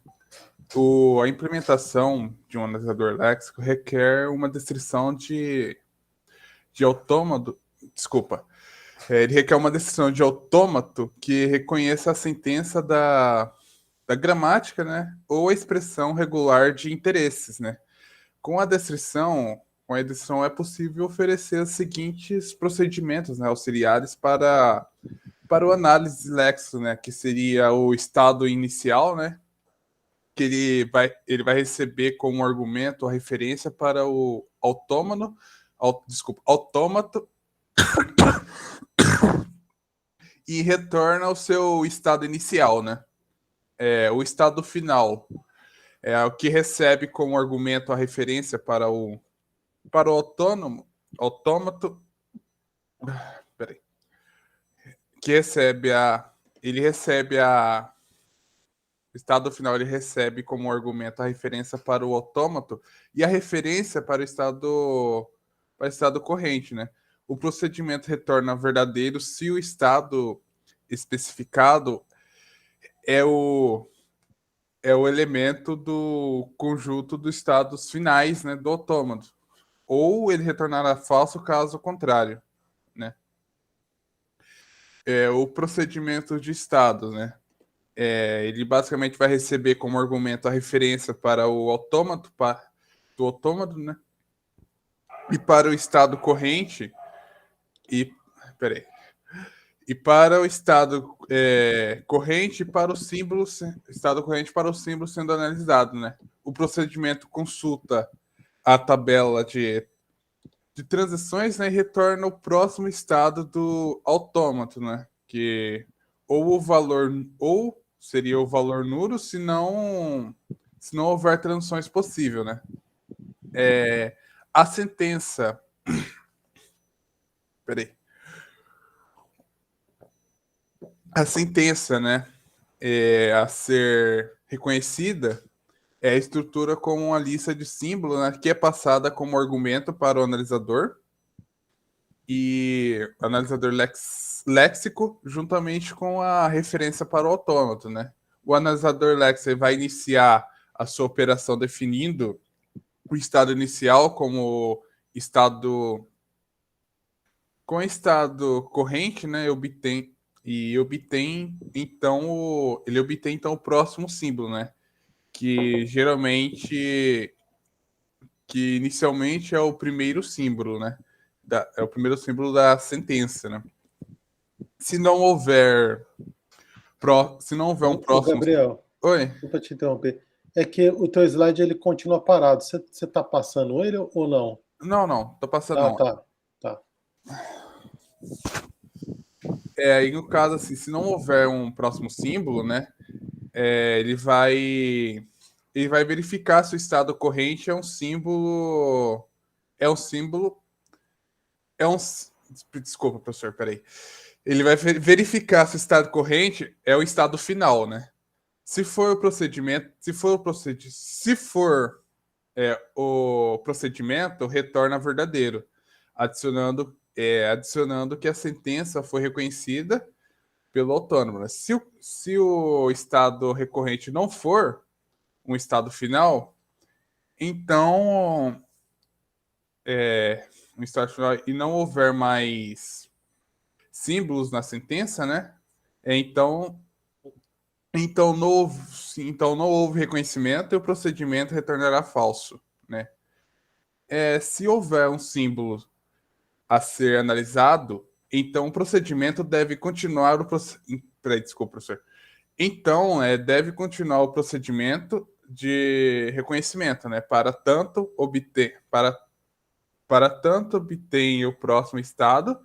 A implementação de um analisador léxico requer uma descrição de autômato. Desculpa. Ele requer uma descrição de autômato que reconheça a sentença da gramática, né? Ou a expressão regular de interesses, né? Com a descrição é possível oferecer os seguintes procedimentos, né, auxiliares para o análise léxico, né? Que seria o estado inicial, né? Que ele vai receber como argumento a referência para o autômato e retorna ao seu estado inicial, né? O estado final é o que recebe como argumento a referência para o autômato, peraí, que recebe ele recebe estado final ele recebe como argumento a referência para o autômato e a referência para o estado corrente, né? O procedimento retorna verdadeiro se o estado especificado é o elemento do conjunto dos estados finais, né, do autômato. Ou ele retornará falso caso contrário, né? O procedimento de estados, né? Ele basicamente vai receber como argumento a referência para o autômato, do autômato, né? E para o estado corrente, e, peraí, e para o estado corrente para o símbolo, estado corrente para o símbolo sendo analisado, né? O procedimento consulta a tabela de transições, né, e retorna o próximo estado do autômato, né? Que ou seria o valor nulo se não houver transições possível, né? A sentença, peraí, a sentença, né, a ser reconhecida é a estrutura como uma lista de símbolos, né, que é passada como argumento para o analisador e analisador léxico juntamente com a referência para o autômato, né? o analisador léxico vai iniciar a sua operação definindo o estado inicial como estado corrente, né? Ele obtém então o próximo símbolo, né? Que inicialmente é o primeiro símbolo, né? É o primeiro símbolo da sentença, né? Se não houver um próximo. Gabriel, Oi? desculpa te interromper. É que o teu slide ele continua parado. Você está passando ele ou não? Não, tô passando Ah, não. tá. Aí no caso, assim, se não houver um próximo símbolo, né? Ele vai verificar se o estado corrente é um símbolo. Desculpa, professor, peraí. Ele vai verificar se o estado corrente é o estado final, né? Se for o procedimento, retorna verdadeiro, adicionando que a sentença foi reconhecida pelo autônomo. Né? Se o estado recorrente não for um estado final, então um estado final e não houver mais símbolos na sentença, né? Então não houve reconhecimento e o procedimento retornará falso, né? Se houver um símbolo a ser analisado, então o procedimento deve continuar desculpa, professor. Então, deve continuar o procedimento de reconhecimento, né? Para tanto obter o próximo estado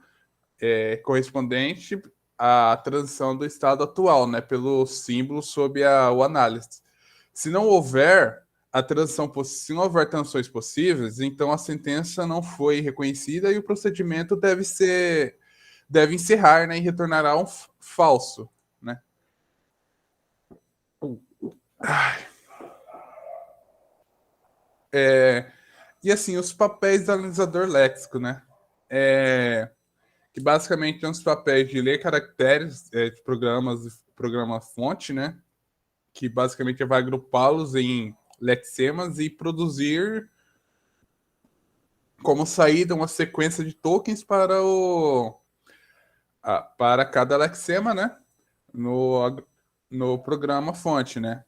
correspondente à transição do estado atual, né? Pelo símbolo sob o análise. Se não houver transições possíveis, então a sentença não foi reconhecida e o procedimento deve encerrar, né? E retornará um falso, né? E assim, os papéis do analisador léxico, né? Que basicamente são os papéis de ler caracteres de programa fonte, né? Que basicamente vai agrupá-los em lexemas e produzir como saída uma sequência de tokens para cada lexema, né? No programa fonte, né?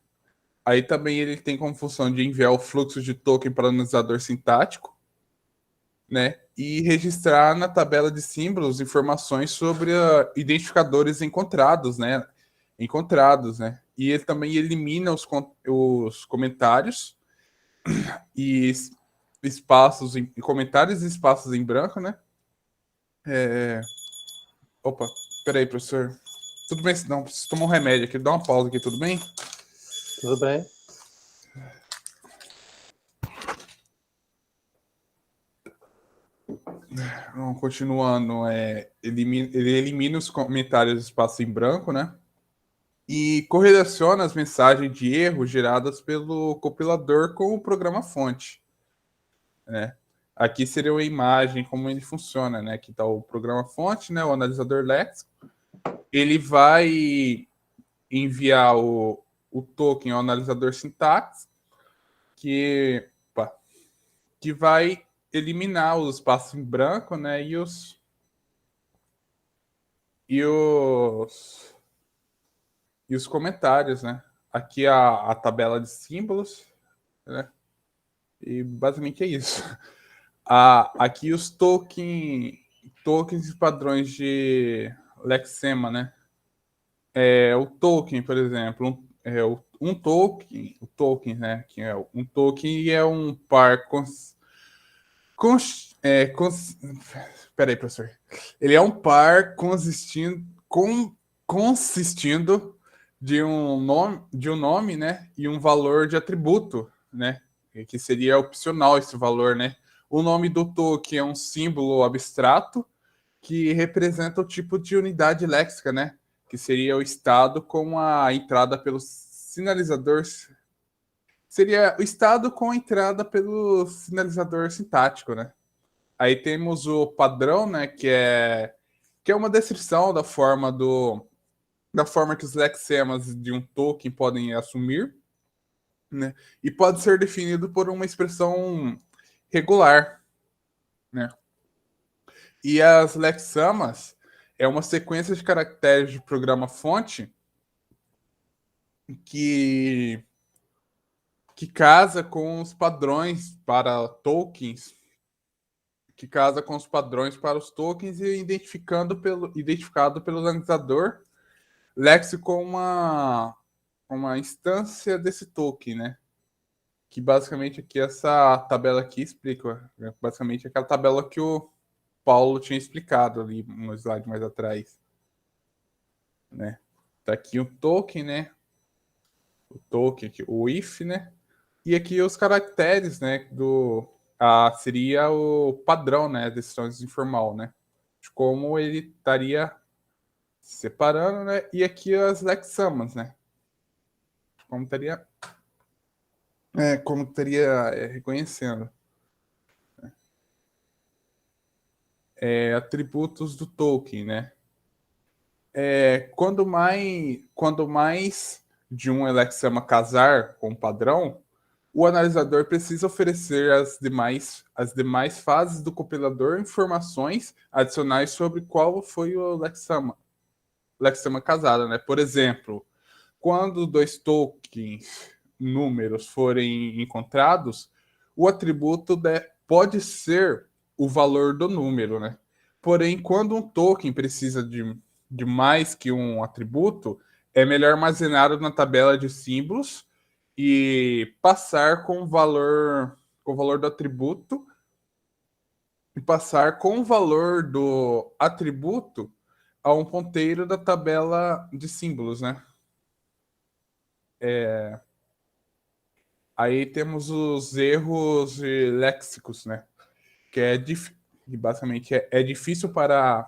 Aí também ele tem como função de enviar o fluxo de token para o analisador sintático, né? E registrar na tabela de símbolos informações sobre identificadores encontrados, né? E ele também elimina os comentários e comentários e espaços em branco, né? Opa, peraí, professor. Tudo bem? Não, preciso tomar um remédio aqui. Dá uma pausa aqui, tudo bem? Tudo bem? Continuando, ele elimina os comentários e espaços em branco, né? E correlaciona as mensagens de erro geradas pelo compilador com o programa fonte, né? Aqui seria uma imagem, como ele funciona, né? Aqui está o programa fonte, né? O analisador léxico. Ele vai enviar o token ao analisador sintaxe, que vai eliminar os espaços em branco, né? E os comentários, né? Aqui a tabela de símbolos, né? E basicamente é isso. Aqui os tokens e padrões de lexema, né? O token, por exemplo, um token, né? Que é um token é um par peraí, professor. Ele é um par consistindo de um nome, né, e um valor de atributo, né, que seria opcional esse valor, né. O nome do token é um símbolo abstrato que representa o tipo de unidade léxica, né, que seria o estado com a entrada pelo sinalizador. Seria o estado com a entrada pelo sinalizador sintático, né. Aí temos o padrão, né, que é uma descrição da forma do da forma que os lexemas de um token podem assumir, né? E pode ser definido por uma expressão regular, né? E as lexemas é uma sequência de caracteres de programa-fonte que casa com os padrões para tokens, que casa com os padrões para os tokens e identificado pelo organizador léxico como uma instância desse token, né? Que basicamente aqui essa tabela aqui explica, né? Basicamente aquela tabela que o Paulo tinha explicado ali no slide mais atrás, né? Tá aqui o token, né? O token aqui, o if, né? E aqui os caracteres, né? Seria o padrão, né? Decisões informal, né? De como ele estaria separando, né? E aqui as lexemas, né? Como estaria reconhecendo. Atributos do token, né? Quando mais de um lexema casar com o padrão, o analisador precisa oferecer às demais fases do compilador informações adicionais sobre qual foi o lexema casado, né? Por exemplo, quando 2 tokens números forem encontrados, o atributo pode ser o valor do número, né? Porém, quando um token precisa de mais que um atributo, é melhor armazená-lo na tabela de símbolos e passar com o valor do atributo a um ponteiro da tabela de símbolos, né? Aí temos os erros léxicos, né? Que basicamente é difícil para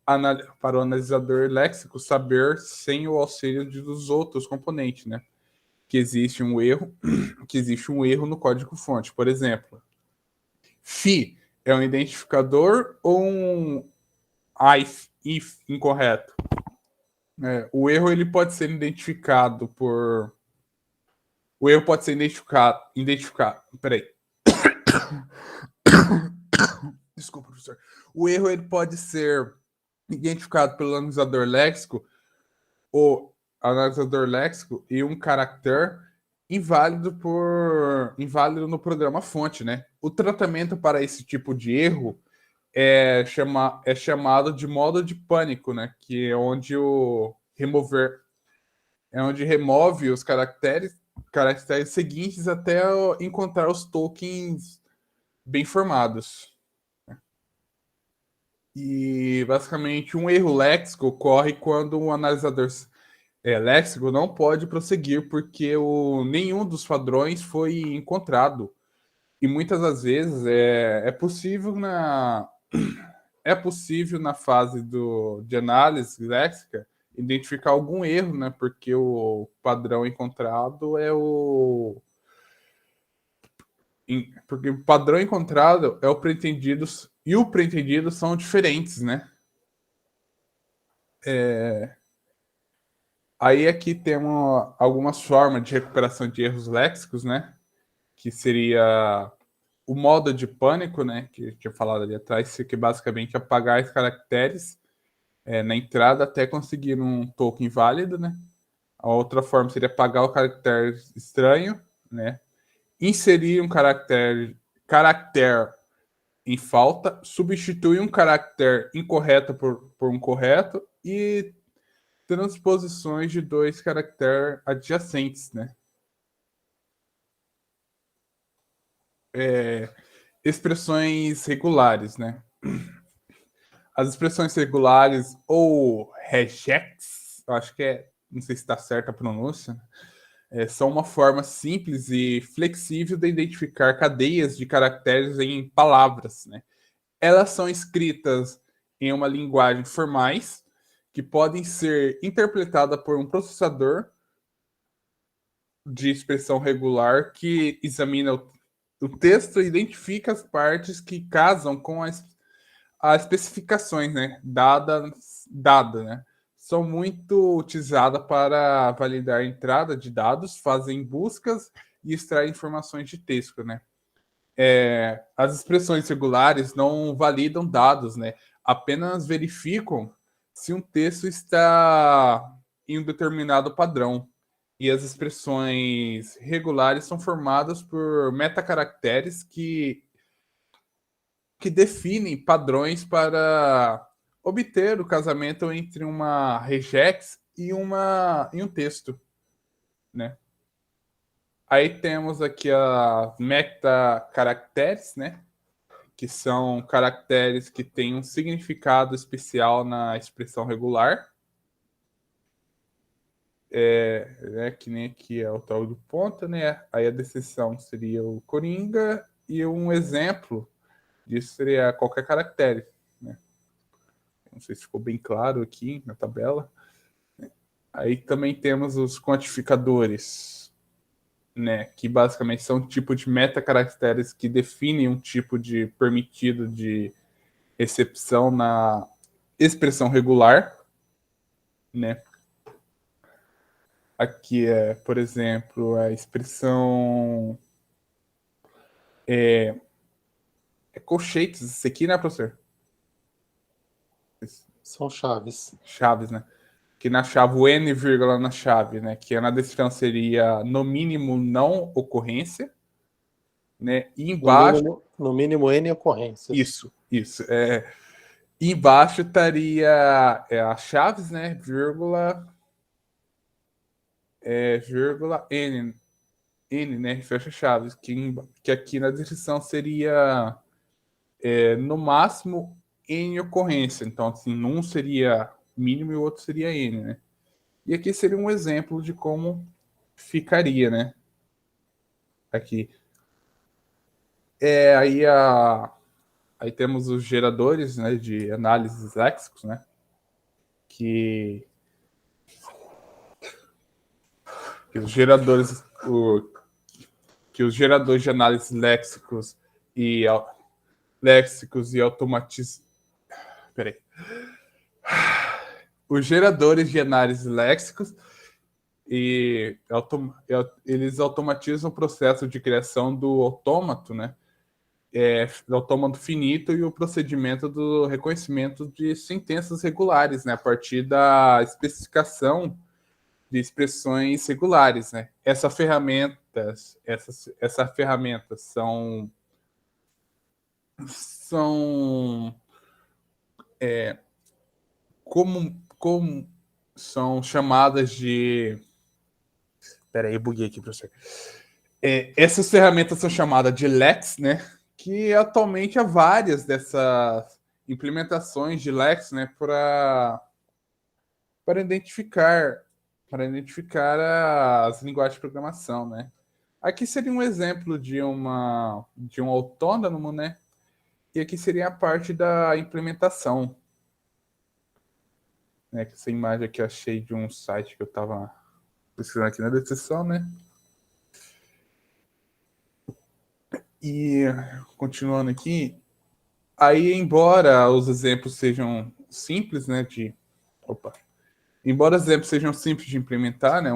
o analisador léxico saber sem o auxílio dos outros componentes, né? Que existe um erro no código-fonte. Por exemplo, phi é um identificador ou um if incorreto? O erro ele pode ser identificado por... O erro pode ser identificado. Peraí. Desculpa, professor. O erro ele pode ser identificado pelo analisador léxico e um caractere inválido no programa fonte, né? O tratamento para esse tipo de erro é chamado de modo de pânico, né? Que é onde remove os caracteres seguintes até encontrar os tokens bem formados. E basicamente um erro léxico ocorre quando um analisador léxico não pode prosseguir porque nenhum dos padrões foi encontrado. E muitas das vezes é possível na fase de análise léxica identificar algum erro, né? Porque o padrão encontrado porque o padrão encontrado é o pretendido e o pretendido são diferentes, né? Aí aqui temos algumas formas de recuperação de erros léxicos, né? Que seria o modo de pânico, né? Que eu tinha falado ali atrás, que basicamente é apagar os caracteres na entrada até conseguir um token válido, né? A outra forma seria apagar o caractere estranho, né? Inserir um caractere em falta, substituir um caractere incorreto por um correto e transposições de 2 caracteres adjacentes, né? Expressões regulares, né? As expressões regulares ou regex, eu acho que não sei se está certa a pronúncia, são uma forma simples e flexível de identificar cadeias de caracteres em palavras, né? Elas são escritas em uma linguagem formais que podem ser interpretadas por um processador de expressão regular que examina o texto e identifica as partes que casam com as especificações, né? Dada, né? são muito utilizadas para validar a entrada de dados, fazem buscas e extrair informações de texto, né? As expressões regulares não validam dados, né? Apenas verificam se um texto está em um determinado padrão. E as expressões regulares são formadas por metacaracteres que definem padrões para obter o casamento entre uma regex e um texto, né? Aí temos aqui as metacaracteres, né? Que são caracteres que têm um significado especial na expressão regular. Que nem aqui é o tal do ponta, né? Aí a descrição seria o coringa e um exemplo disso seria qualquer caractere, né? Não sei se ficou bem claro aqui na tabela. Aí também temos os quantificadores, né? Que basicamente são um tipo de metacaracteres que definem um tipo de permitido de recepção na expressão regular, né? Aqui por exemplo, a expressão colchetes, isso aqui, né, professor? São chaves. Chaves, né? Que na chave, o N vírgula na chave, né? Que na descrição seria, no mínimo, não ocorrência, né? E embaixo... No mínimo N ocorrências. Isso. E embaixo estaria as chaves, né? Vírgula N, né? Fecha chaves. Que aqui na descrição seria, no máximo, N ocorrência. Então, assim, um seria mínimo e o outro seria N, né? E aqui seria um exemplo de como ficaria, né? Aqui. Aí temos os geradores, né, de análises léxicos, né? Que os geradores de análise léxicos e automatização. Peraí. Os geradores de análise léxicos eles automatizam o processo de criação do autômato, né? Do autômato finito e o procedimento do reconhecimento de sentenças regulares, né? A partir da especificação de expressões regulares, né? Essas ferramentas são como são chamadas de... Peraí, buguei aqui, professor. Essas ferramentas são chamadas de Lex, né? Que atualmente há várias dessas implementações de Lex, né? Para identificar as linguagens de programação, né? Aqui seria um exemplo de um autônomo, né? E aqui seria a parte da implementação, né? Que essa imagem aqui eu achei de um site que eu estava pesquisando aqui na descrição, né? E continuando aqui, aí embora os exemplos sejam simples, né? Embora os exemplos sejam simples de implementar, né?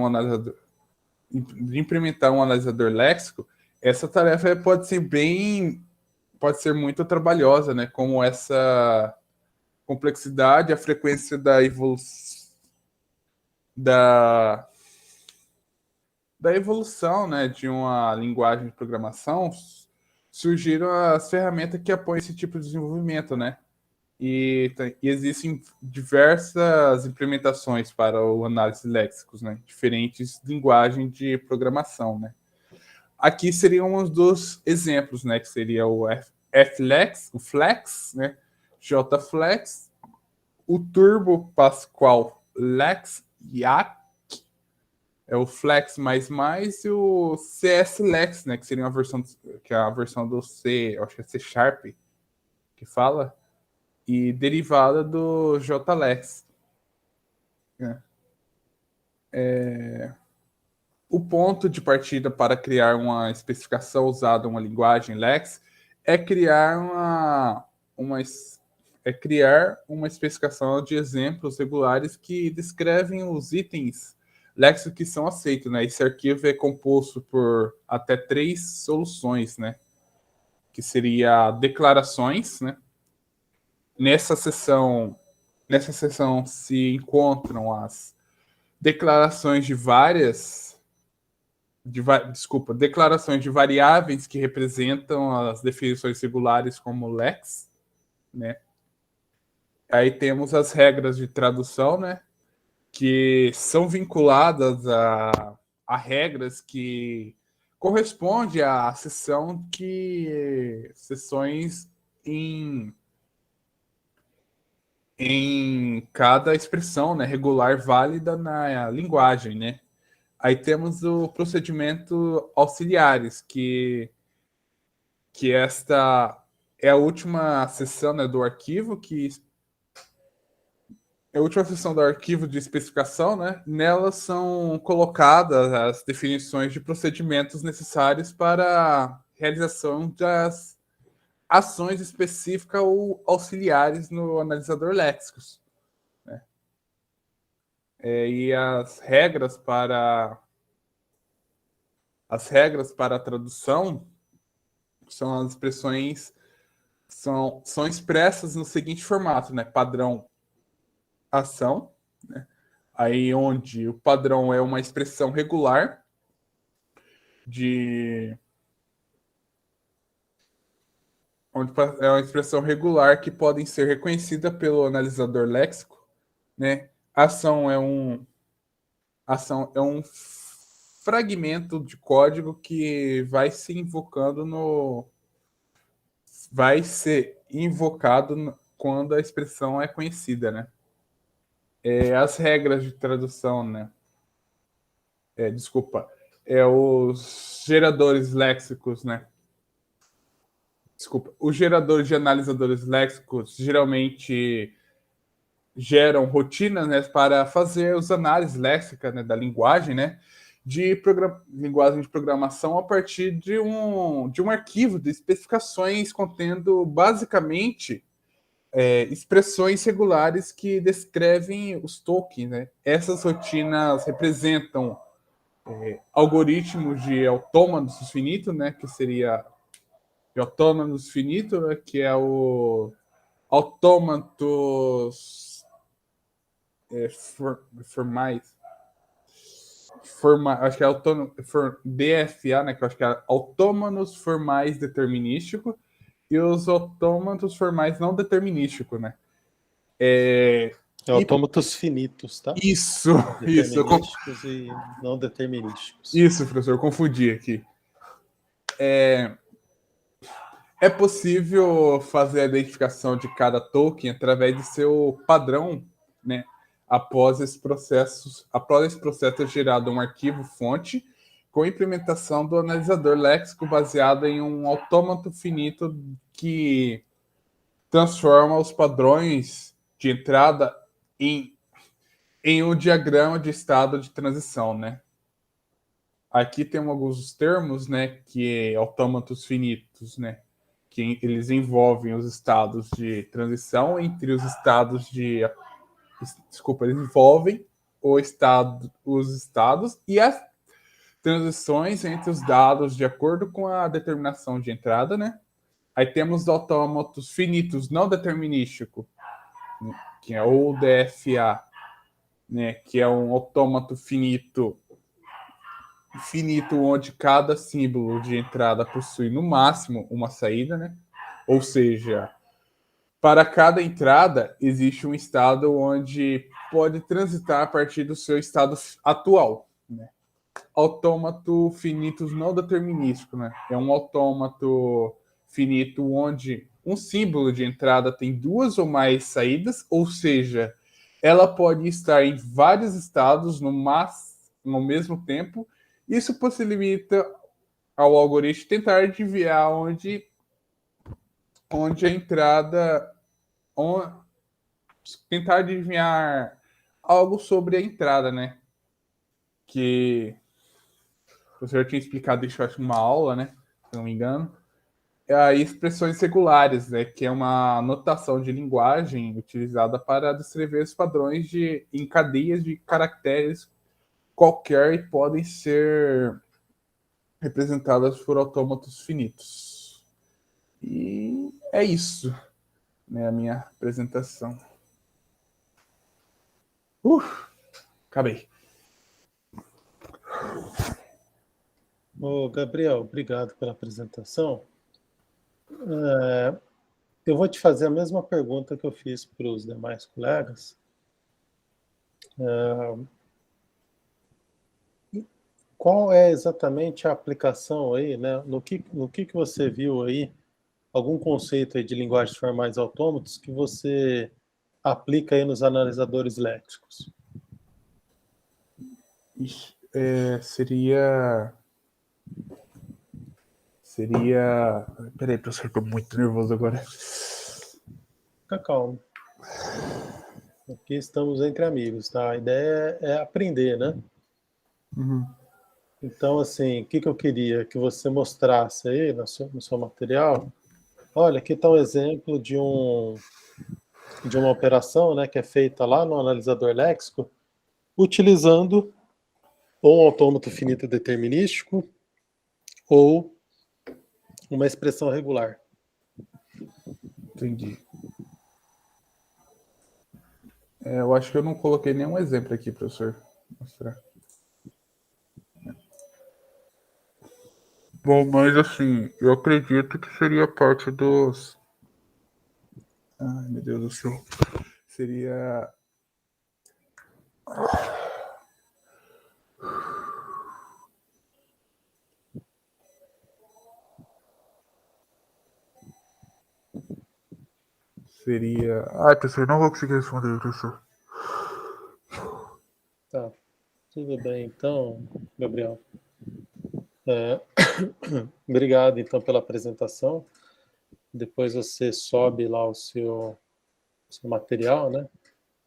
De implementar um analisador léxico, essa tarefa pode ser muito trabalhosa, né? Como essa complexidade, a frequência da evolução, né, de uma linguagem de programação, surgiram as ferramentas que apoiam esse tipo de desenvolvimento, né? E existem diversas implementações para o análise léxicos, né? Diferentes linguagens de programação, né? Aqui seriam uns dos exemplos, né? Que seria o Flex, o Flex, né? JFlex, o Turbo Pascal Lex YAC, o Flex++ e o CS Lex, né? Que seria a versão do C, acho que é C Sharp, que fala, e derivada do JLex. O ponto de partida para criar uma especificação usada uma linguagem Lex é criar é criar uma especificação de exemplos regulares que descrevem os itens léxicos que são aceitos, né? Esse arquivo é composto por até 3 soluções, né? Que seria declarações, né? Nessa seção se encontram as declarações de declarações de variáveis que representam as definições regulares como lex, né? Aí temos as regras de tradução, né? Que são vinculadas a regras que correspondem à seções em cada expressão, né, regular válida na linguagem, né? Aí temos o procedimento auxiliares, que esta é a última seção, né, do arquivo, que é a última seção do arquivo de especificação, né? Nela são colocadas as definições de procedimentos necessários para a realização das ações específicas ou auxiliares no analisador léxicos, né? E as regras para a tradução são as expressões são expressas no seguinte formato, né? Padrão ação, né? Aí onde o padrão é uma expressão regular onde é uma expressão regular que podem ser reconhecida pelo analisador léxico, né? Ação é um fragmento de código que vai ser invocado quando a expressão é conhecida, né? As regras de tradução, né? Os geradores léxicos, né? Os geradores de analisadores léxicos geralmente geram rotinas, né, para fazer as análises léxicas, né, da linguagem, né, linguagem de programação a partir de um arquivo de especificações contendo basicamente expressões regulares que descrevem os tokens, né? Essas rotinas representam algoritmos de autômatos finitos, né, que seria de autômatos finito, né, que é o autômatos acho que é DFA, né, que eu acho que é autômatos formais determinísticos, e os autômatos formais não determinísticos, né? Autômatos finitos, tá? Isso. Determinísticos e não determinísticos. Isso, professor, eu confundi aqui. É possível fazer a identificação de cada token através de seu padrão, né? Após esse processo é gerado um arquivo fonte com implementação do analisador léxico baseado em um autômato finito que transforma os padrões de entrada em um diagrama de estado de transição, né? Aqui tem alguns termos, né, que é autômatos finitos, né, que eles envolvem os estados de transição entre os estados de... Desculpa, eles envolvem os estados e as transições entre os dados de acordo com a determinação de entrada, né? Aí temos os autômatos finitos não determinístico, né, que é o DFA, né, que é um autômato finito onde cada símbolo de entrada possui no máximo uma saída, né? Ou seja, para cada entrada existe um estado onde pode transitar a partir do seu estado atual, né? Autômato finitos não determinístico, né? É um autômato finito onde um símbolo de entrada tem duas ou mais saídas, ou seja, ela pode estar em vários estados no mesmo tempo. Isso possibilita ao algoritmo tentar adivinhar onde a entrada, tentar adivinhar algo sobre a entrada, né? Que o professor tinha explicado isso, acho, numa aula, né? Se não me engano. expressões regulares, né, que é uma notação de linguagem utilizada para descrever os padrões em cadeias de caracteres qualquer e podem ser representadas por autômatos finitos. E é isso, né, a minha apresentação. Acabei. Ô, Gabriel, obrigado pela apresentação. Eu vou te fazer a mesma pergunta que eu fiz para os demais colegas. Qual é exatamente a aplicação aí, né? No que você viu aí, algum conceito aí de linguagens formais autômatos que você aplica aí nos analisadores léxicos? Seria... Peraí, professor, tô muito nervoso agora. Fica calmo. Aqui estamos entre amigos, tá? A ideia é aprender, né? Então, assim, o que eu queria que você mostrasse aí no seu material? Olha, aqui está um exemplo de uma operação, né, que é feita lá no analisador léxico, utilizando ou um autômato finito determinístico ou uma expressão regular. Entendi. Eu acho que eu não coloquei nenhum exemplo aqui, professor. Vou mostrar. Bom, mas assim, eu acredito que seria parte dos... Ai, meu Deus do céu. Seria... Ai, professor, não vou conseguir responder, professor. Tá, tudo bem então, Gabriel. Obrigado então pela apresentação. Depois você sobe lá o seu material, né?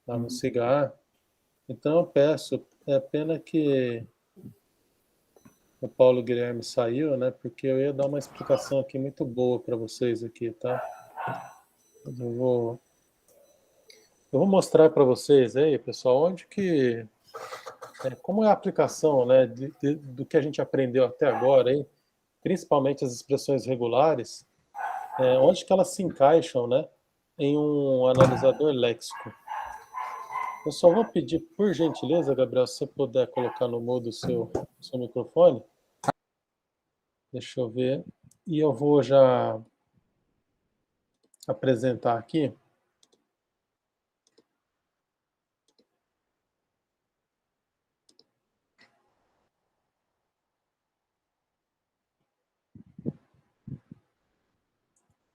Lá no Cigar. Então eu peço, é pena que o Paulo Guilherme saiu, né? Porque eu ia dar uma explicação aqui muito boa para vocês aqui, tá? Eu vou mostrar para vocês aí, pessoal, onde que como é a aplicação, né, do que a gente aprendeu até agora, hein? Principalmente as expressões regulares, onde que elas se encaixam, né, em um analisador léxico. Eu só vou pedir, por gentileza, Gabriel, se você puder colocar no mudo o seu microfone. Deixa eu ver. E eu vou já apresentar aqui.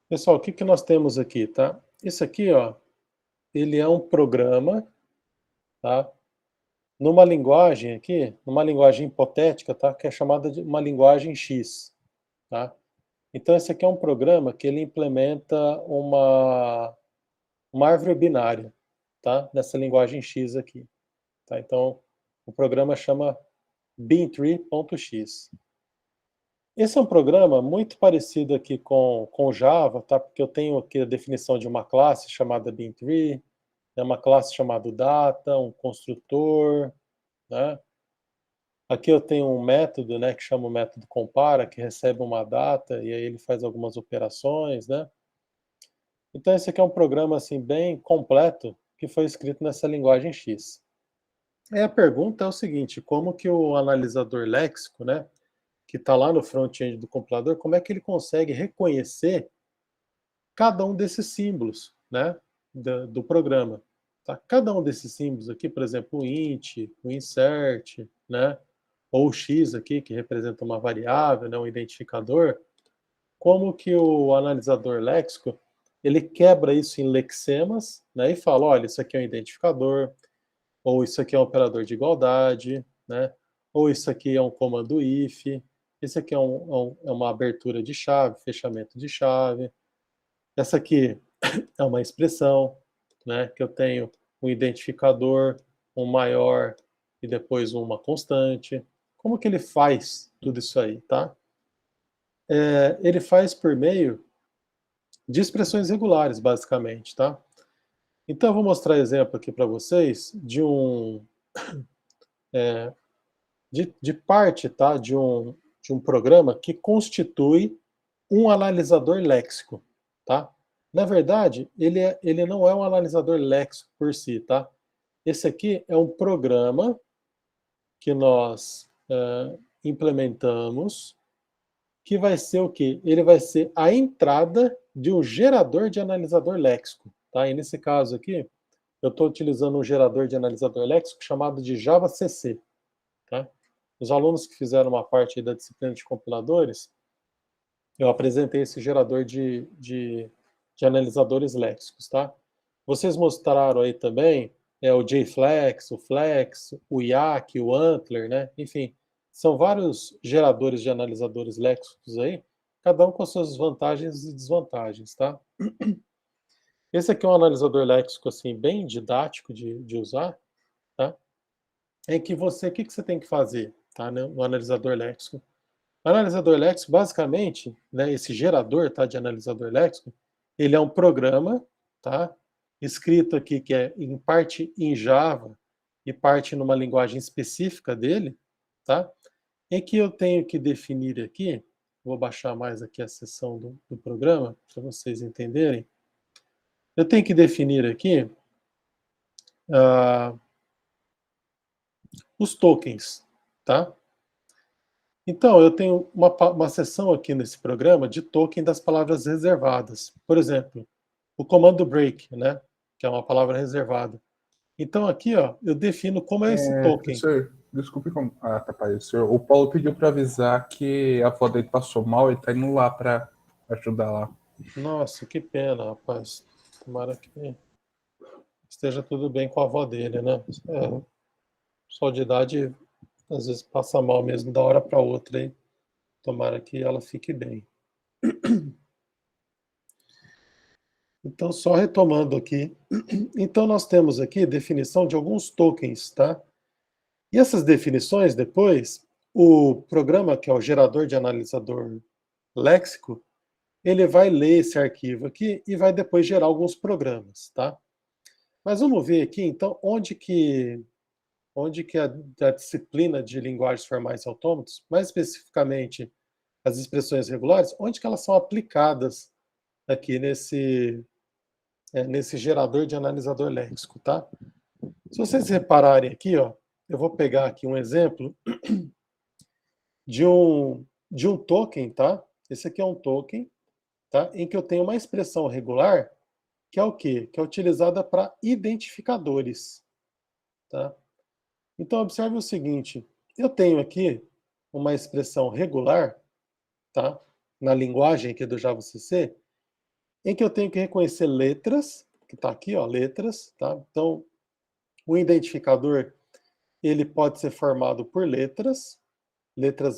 Pessoal, o que nós temos aqui, tá? Isso aqui, ó, ele é um programa, tá? Numa linguagem aqui, numa linguagem hipotética, tá? Que é chamada de uma linguagem X, tá? Então, esse aqui é um programa que ele implementa uma árvore binária, tá? Nessa linguagem X aqui, tá? Então, o programa chama bintree.x. Esse é um programa muito parecido aqui com Java, tá? Porque eu tenho aqui a definição de uma classe chamada bintree, uma classe chamada data, um construtor, né? Aqui eu tenho um método, né, que chama o método compara, que recebe uma data e aí ele faz algumas operações, né? Então esse aqui é um programa assim bem completo que foi escrito nessa linguagem X. Aí a pergunta é o seguinte: como que o analisador léxico, né, que está lá no front-end do compilador, como é que ele consegue reconhecer cada um desses símbolos, né, do programa? Tá? Cada um desses símbolos aqui, por exemplo, o int, o insert, né, ou o x aqui, que representa uma variável, né, um identificador, como que o analisador léxico ele quebra isso em lexemas, né, e fala, olha, isso aqui é um identificador, ou isso aqui é um operador de igualdade, né, ou isso aqui é um comando if, esse aqui é uma abertura de chave, fechamento de chave, essa aqui é uma expressão, né, que eu tenho um identificador, um maior e depois uma constante. Como que ele faz tudo isso aí, tá? ele faz por meio de expressões regulares, basicamente, tá? Então, eu vou mostrar exemplo aqui para vocês de de parte, tá? De um programa que constitui um analisador léxico, tá? Na verdade, ele não é um analisador léxico por si, tá? Esse aqui é um programa que nós implementamos, que vai ser o quê? Ele vai ser a entrada de um gerador de analisador léxico, tá? E nesse caso aqui, eu estou utilizando um gerador de analisador léxico chamado de JavaCC, tá? Os alunos que fizeram uma parte aí da disciplina de compiladores, eu apresentei esse gerador de analisadores léxicos, tá? Vocês mostraram aí também o JFlex, o Flex, o YAC, o Antler, né? Enfim, são vários geradores de analisadores léxicos aí, cada um com as suas vantagens e desvantagens, tá? Esse aqui é um analisador léxico, assim, bem didático de usar, tá? Em que o que você tem que fazer, tá? No analisador léxico. O analisador léxico, basicamente, né, esse gerador, tá, de analisador léxico, ele é um programa, tá, escrito aqui que é em parte em Java e parte numa linguagem específica dele, tá, em que eu tenho que definir aqui, vou baixar mais aqui a seção do programa para vocês entenderem. Eu tenho que definir aqui os tokens, tá? Então, eu tenho uma seção aqui nesse programa de token das palavras reservadas. Por exemplo, o comando break, né? Que é uma palavra reservada. Então, aqui, ó, eu defino como é esse token. Professor, desculpe atrapalhar. O Paulo pediu para avisar que a avó dele passou mal e tá indo lá para ajudar lá. Nossa, que pena, rapaz. Tomara que esteja tudo bem com a avó dele, né? Pessoal de idade, às vezes, passa mal mesmo da hora para outra, hein? Tomara que ela fique bem. Então, só retomando aqui. Então, nós temos aqui definição de alguns tokens, tá? E essas definições, depois, o programa, que é o gerador de analisador léxico, ele vai ler esse arquivo aqui e vai depois gerar alguns programas, tá? Mas vamos ver aqui, então, onde que a disciplina de linguagens formais e autômatos, mais especificamente as expressões regulares, onde que elas são aplicadas aqui nesse gerador de analisador léxico, tá? Se vocês repararem aqui, ó, eu vou pegar aqui um exemplo de um token, tá? Esse aqui é um token, tá? Em que eu tenho uma expressão regular, que é o quê? Que é utilizada para identificadores, tá? Então, observe o seguinte, eu tenho aqui uma expressão regular, tá? Na linguagem aqui do JavaCC, em que eu tenho que reconhecer letras, que está aqui, ó, letras, tá? Então, o identificador, ele pode ser formado por letras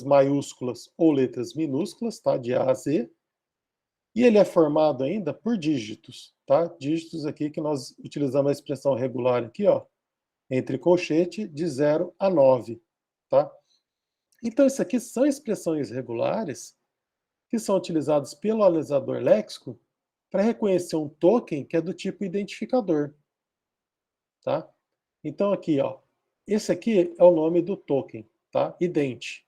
maiúsculas ou letras minúsculas, tá? De A a Z. E ele é formado ainda por dígitos, tá? Dígitos aqui que nós utilizamos a expressão regular aqui, ó, entre colchete de 0 a 9, tá? Então, isso aqui são expressões regulares que são utilizadas pelo analisador léxico para reconhecer um token que é do tipo identificador, tá? Então, aqui, ó, esse aqui é o nome do token, tá? Ident,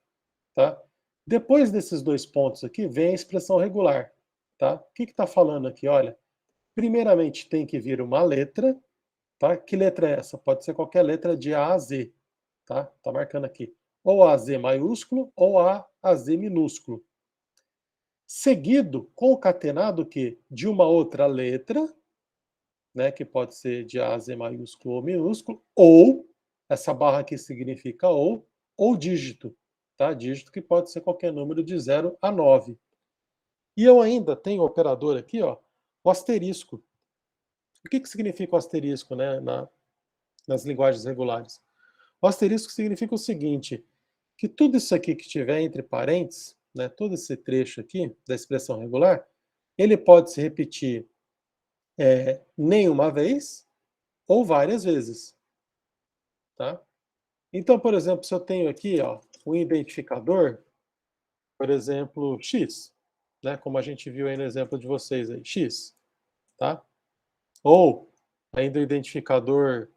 tá? Depois desses dois pontos aqui, vem a expressão regular, tá? O que está falando aqui? Olha, primeiramente tem que vir uma letra, tá? Que letra é essa? Pode ser qualquer letra de A a Z, tá? Tá marcando aqui. Ou A a Z maiúsculo ou A a Z minúsculo. Seguido, concatenado o quê? De uma outra letra, né? Que pode ser de A a Z maiúsculo ou minúsculo, ou, essa barra aqui significa ou dígito, tá? Dígito que pode ser qualquer número de 0 a 9. E eu ainda tenho o operador aqui, ó, o asterisco. O que significa o asterisco, né, nas linguagens regulares? O asterisco significa o seguinte, que tudo isso aqui que tiver entre parênteses, né, todo esse trecho aqui da expressão regular, ele pode se repetir nenhuma vez ou várias vezes, tá? Então, por exemplo, se eu tenho aqui, ó, um identificador, por exemplo, X, né? Como a gente viu aí no exemplo de vocês aí, X, tá? Ou ainda o identificador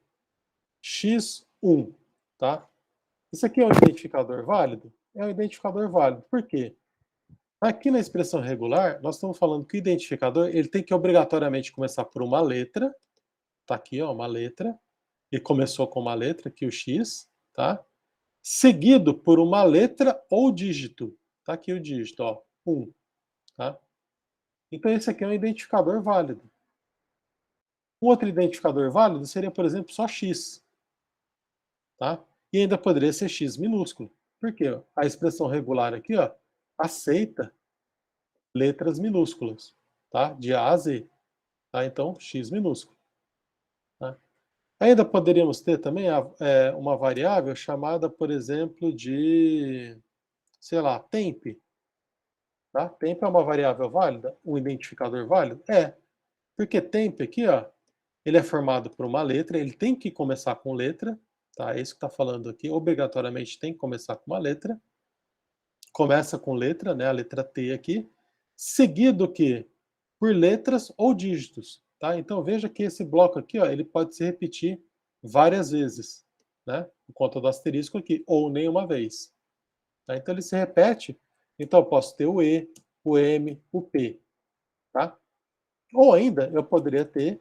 X1, tá? Isso aqui é um identificador válido? É um identificador válido. Por quê? Aqui na expressão regular, nós estamos falando que o identificador ele tem que obrigatoriamente começar por uma letra. Tá aqui, ó, uma letra. E começou com uma letra, aqui o X, tá? Seguido por uma letra ou dígito. Tá aqui o dígito, ó, 1, tá? Então esse aqui é um identificador válido. Um outro identificador válido seria, por exemplo, só X, tá? E ainda poderia ser X minúsculo. Por quê? A expressão regular aqui, ó, aceita letras minúsculas, tá? De A a Z, tá? Então, X minúsculo. Tá? Ainda poderíamos ter também uma variável chamada, por exemplo, de, sei lá, temp. Tá? Temp é uma variável válida? Um identificador válido? É. Porque temp aqui, ó, ele é formado por uma letra, ele tem que começar com letra, tá? É isso que está falando aqui, obrigatoriamente tem que começar com uma letra. Começa com letra, né? A letra T aqui, seguido que por letras ou dígitos, tá? Então veja que esse bloco aqui, ó, ele pode se repetir várias vezes, né? Por conta do asterisco aqui, ou nenhuma vez. Tá? Então ele se repete, então eu posso ter o E, o M, o P, tá? Ou ainda eu poderia ter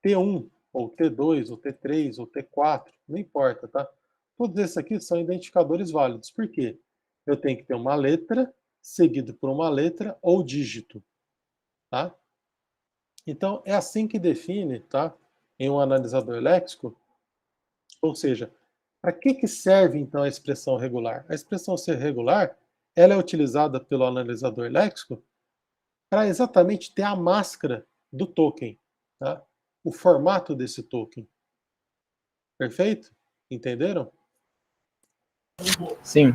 T1, ou T2, ou T3, ou T4, não importa, tá? Todos esses aqui são identificadores válidos. Por quê? Eu tenho que ter uma letra seguido por uma letra ou dígito, tá? Então, é assim que define, tá? Em um analisador léxico, ou seja, para que serve, então, a expressão regular? A expressão ser regular, ela é utilizada pelo analisador léxico para exatamente ter a máscara do token, tá? O formato desse token. Perfeito? Entenderam? Sim.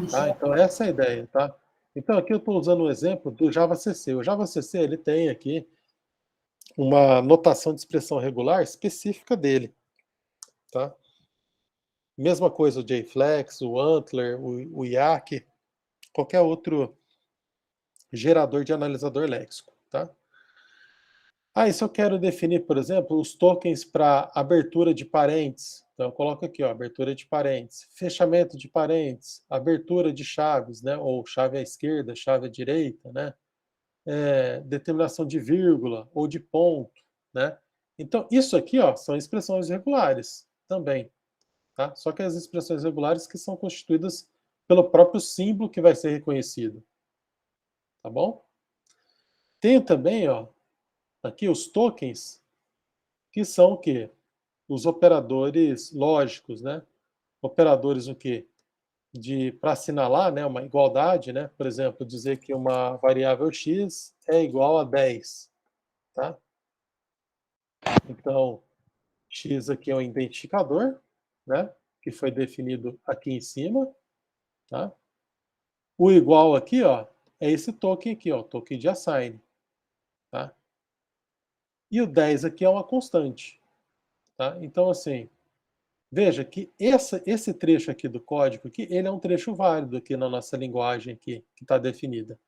Tá? Então, essa é a ideia, tá? Então, aqui eu estou usando o exemplo do Java CC. O Java CC, ele tem aqui uma notação de expressão regular específica dele, tá? Mesma coisa o JFlex, o Antler, o IAC, qualquer outro gerador de analisador léxico, tá? E se eu quero definir, por exemplo, os tokens para abertura de parênteses, então eu coloco aqui, ó, abertura de parênteses, fechamento de parênteses, abertura de chaves, né, ou chave à esquerda, chave à direita, né, determinação de vírgula ou de ponto, né. Então, isso aqui, ó, são expressões regulares também, tá? Só que as expressões regulares que são constituídas pelo próprio símbolo que vai ser reconhecido, tá bom? Tem também, ó, aqui os tokens, que são o quê? Os operadores lógicos, né? Operadores o quê? Para assinalar, né, uma igualdade, né? Por exemplo, dizer que uma variável x é igual a 10, tá? Então, x aqui é um identificador, né? Que foi definido aqui em cima, tá? O igual aqui, ó, é esse token aqui, ó, token de assign, tá? E o 10 aqui é uma constante, tá? Então, assim, veja que esse trecho aqui do código aqui, ele é um trecho válido aqui na nossa linguagem aqui, que está definida.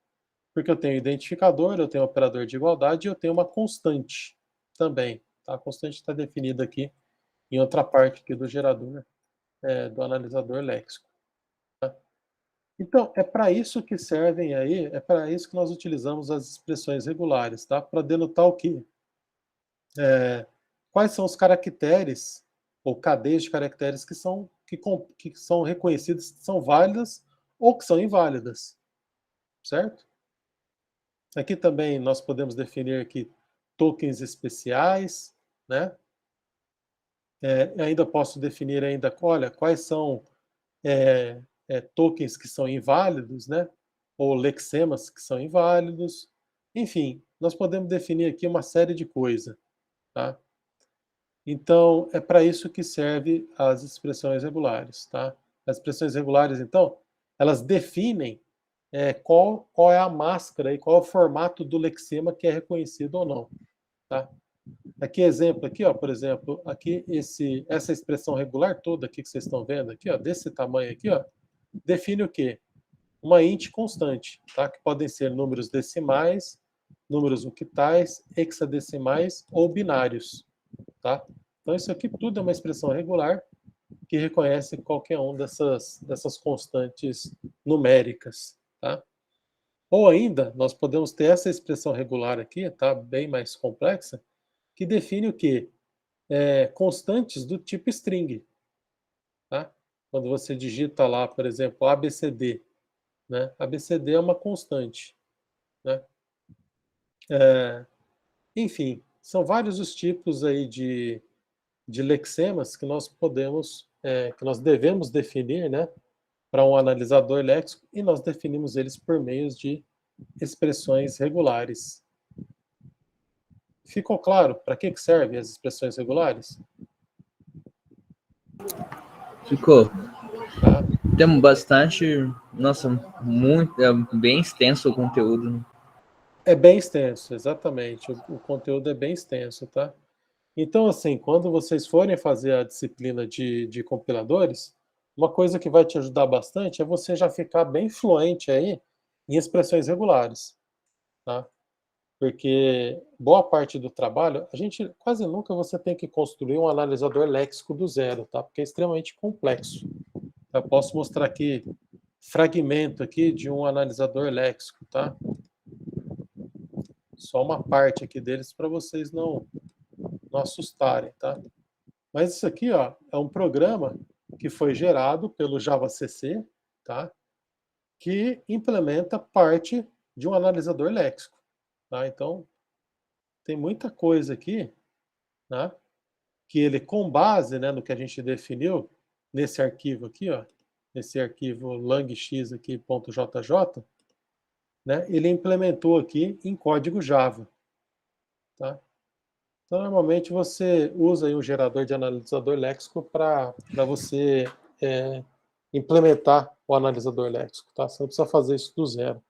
Porque eu tenho identificador, eu tenho operador de igualdade e eu tenho uma constante também. Tá? A constante está definida aqui em outra parte aqui do gerador, né? Do analisador léxico. Tá? Então, é para isso que servem aí, é para isso que nós utilizamos as expressões regulares, tá? Para denotar o quê? Quais são os caracteres ou cadeias de caracteres que são reconhecidas, que são válidas ou que são inválidas, certo? Aqui também nós podemos definir aqui tokens especiais, né? Ainda posso definir ainda, olha, quais são tokens que são inválidos, né? Ou lexemas que são inválidos. Enfim, nós podemos definir aqui uma série de coisas, tá? Então, é para isso que serve as expressões regulares, tá? As expressões regulares, então, elas definem qual é a máscara e qual é o formato do lexema que é reconhecido ou não, tá? Aqui, exemplo, aqui, ó, por exemplo, aqui essa expressão regular toda aqui que vocês estão vendo aqui, ó, desse tamanho aqui, ó, define o quê? uma int constante, tá? Que podem ser números decimais, números octais, hexadecimais ou binários, tá? Então, isso aqui tudo é uma expressão regular que reconhece qualquer um dessas constantes numéricas, tá? Ou ainda, nós podemos ter essa expressão regular aqui, tá? Bem mais complexa, que define o quê? Constantes do tipo string, tá? Quando você digita lá, por exemplo, ABCD, né? ABCD é uma constante, né? Enfim, são vários os tipos aí de lexemas que nós podemos, que nós devemos definir, né? Para um analisador léxico, e nós definimos eles por meio de expressões regulares. Ficou claro para que servem as expressões regulares? Ficou. Tá? Temos bastante, nossa, muito, bem extenso o conteúdo. É bem extenso, exatamente. O conteúdo é bem extenso, tá? Então, assim, quando vocês forem fazer a disciplina de compiladores, uma coisa que vai te ajudar bastante é você já ficar bem fluente aí em expressões regulares, tá? Porque boa parte do trabalho, a gente quase nunca você tem que construir um analisador léxico do zero, tá? Porque é extremamente complexo. Eu posso mostrar aqui fragmento aqui de um analisador léxico, tá? Só uma parte aqui deles para vocês não assustarem, tá? Mas isso aqui, ó, é um programa que foi gerado pelo JavaCC, tá? Que implementa parte de um analisador léxico, tá? Então, tem muita coisa aqui, né? Que ele, com base, né, no que a gente definiu nesse arquivo aqui, ó, nesse arquivo langx aqui, .jj, né, ele implementou aqui em código Java, tá? Então, normalmente você usa aí um gerador de analisador léxico para você implementar o analisador léxico, tá? Você não precisa fazer isso do zero.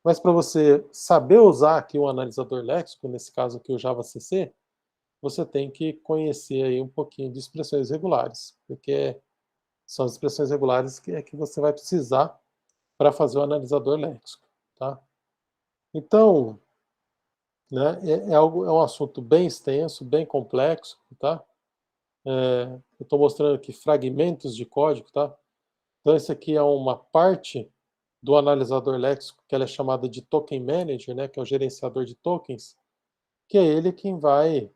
Mas para você saber usar aqui o analisador léxico, nesse caso aqui o JavaCC, você tem que conhecer aí um pouquinho de expressões regulares, porque são as expressões regulares que você vai precisar para fazer o analisador léxico, tá? Então, né, é um assunto bem extenso, bem complexo, tá? Eu estou mostrando aqui fragmentos de código, tá? Então, esse aqui é uma parte do analisador léxico, que ela é chamada de Token Manager, né, que é o gerenciador de tokens, que é ele quem vai,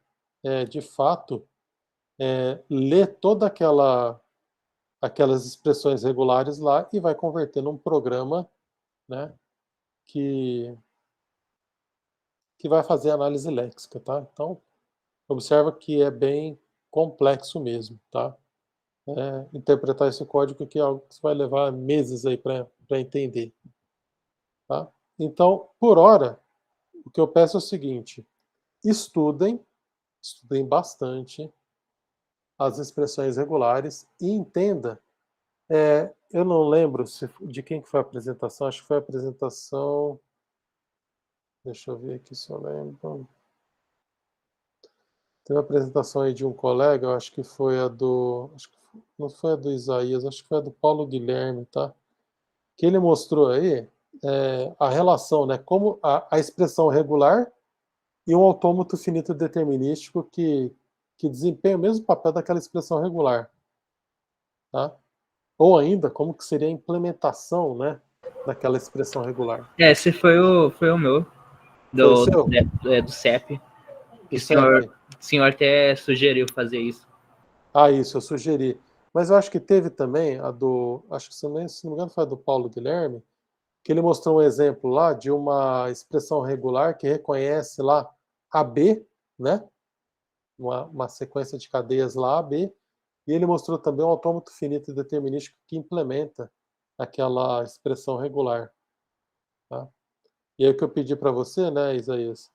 de fato, ler toda aquelas expressões regulares lá e vai converter num programa, né, que vai fazer análise léxica, tá? Então, observa que é bem complexo mesmo, tá? Interpretar esse código que é algo que você vai levar meses aí para entender, tá? Então, por hora, o que eu peço é o seguinte: estudem bastante as expressões regulares e entenda. Eu não lembro de quem que foi a apresentação, acho que foi a apresentação. Deixa eu ver aqui se eu lembro. Teve uma apresentação aí de um colega, eu acho que foi a do. Não foi a do Isaías, acho que foi a do Paulo Guilherme, tá? Que ele mostrou aí a relação, né? Como a expressão regular e um autômato finito determinístico que desempenha o mesmo papel daquela expressão regular, tá? Ou ainda, como que seria a implementação, né, daquela expressão regular. Esse foi o meu, Foi o seu? do CEP, que Do o senhor, CEP? o senhor até sugeriu fazer isso. Ah, isso, eu sugeri. Mas eu acho que teve também a do. Acho que se não me engano foi a do Paulo Guilherme, que ele mostrou um exemplo lá de uma expressão regular que reconhece lá AB, né? Uma sequência de cadeias lá, AB, e ele mostrou também um autômato finito e determinístico que implementa aquela expressão regular. Tá? E aí o que eu pedi para você, né, Isaías,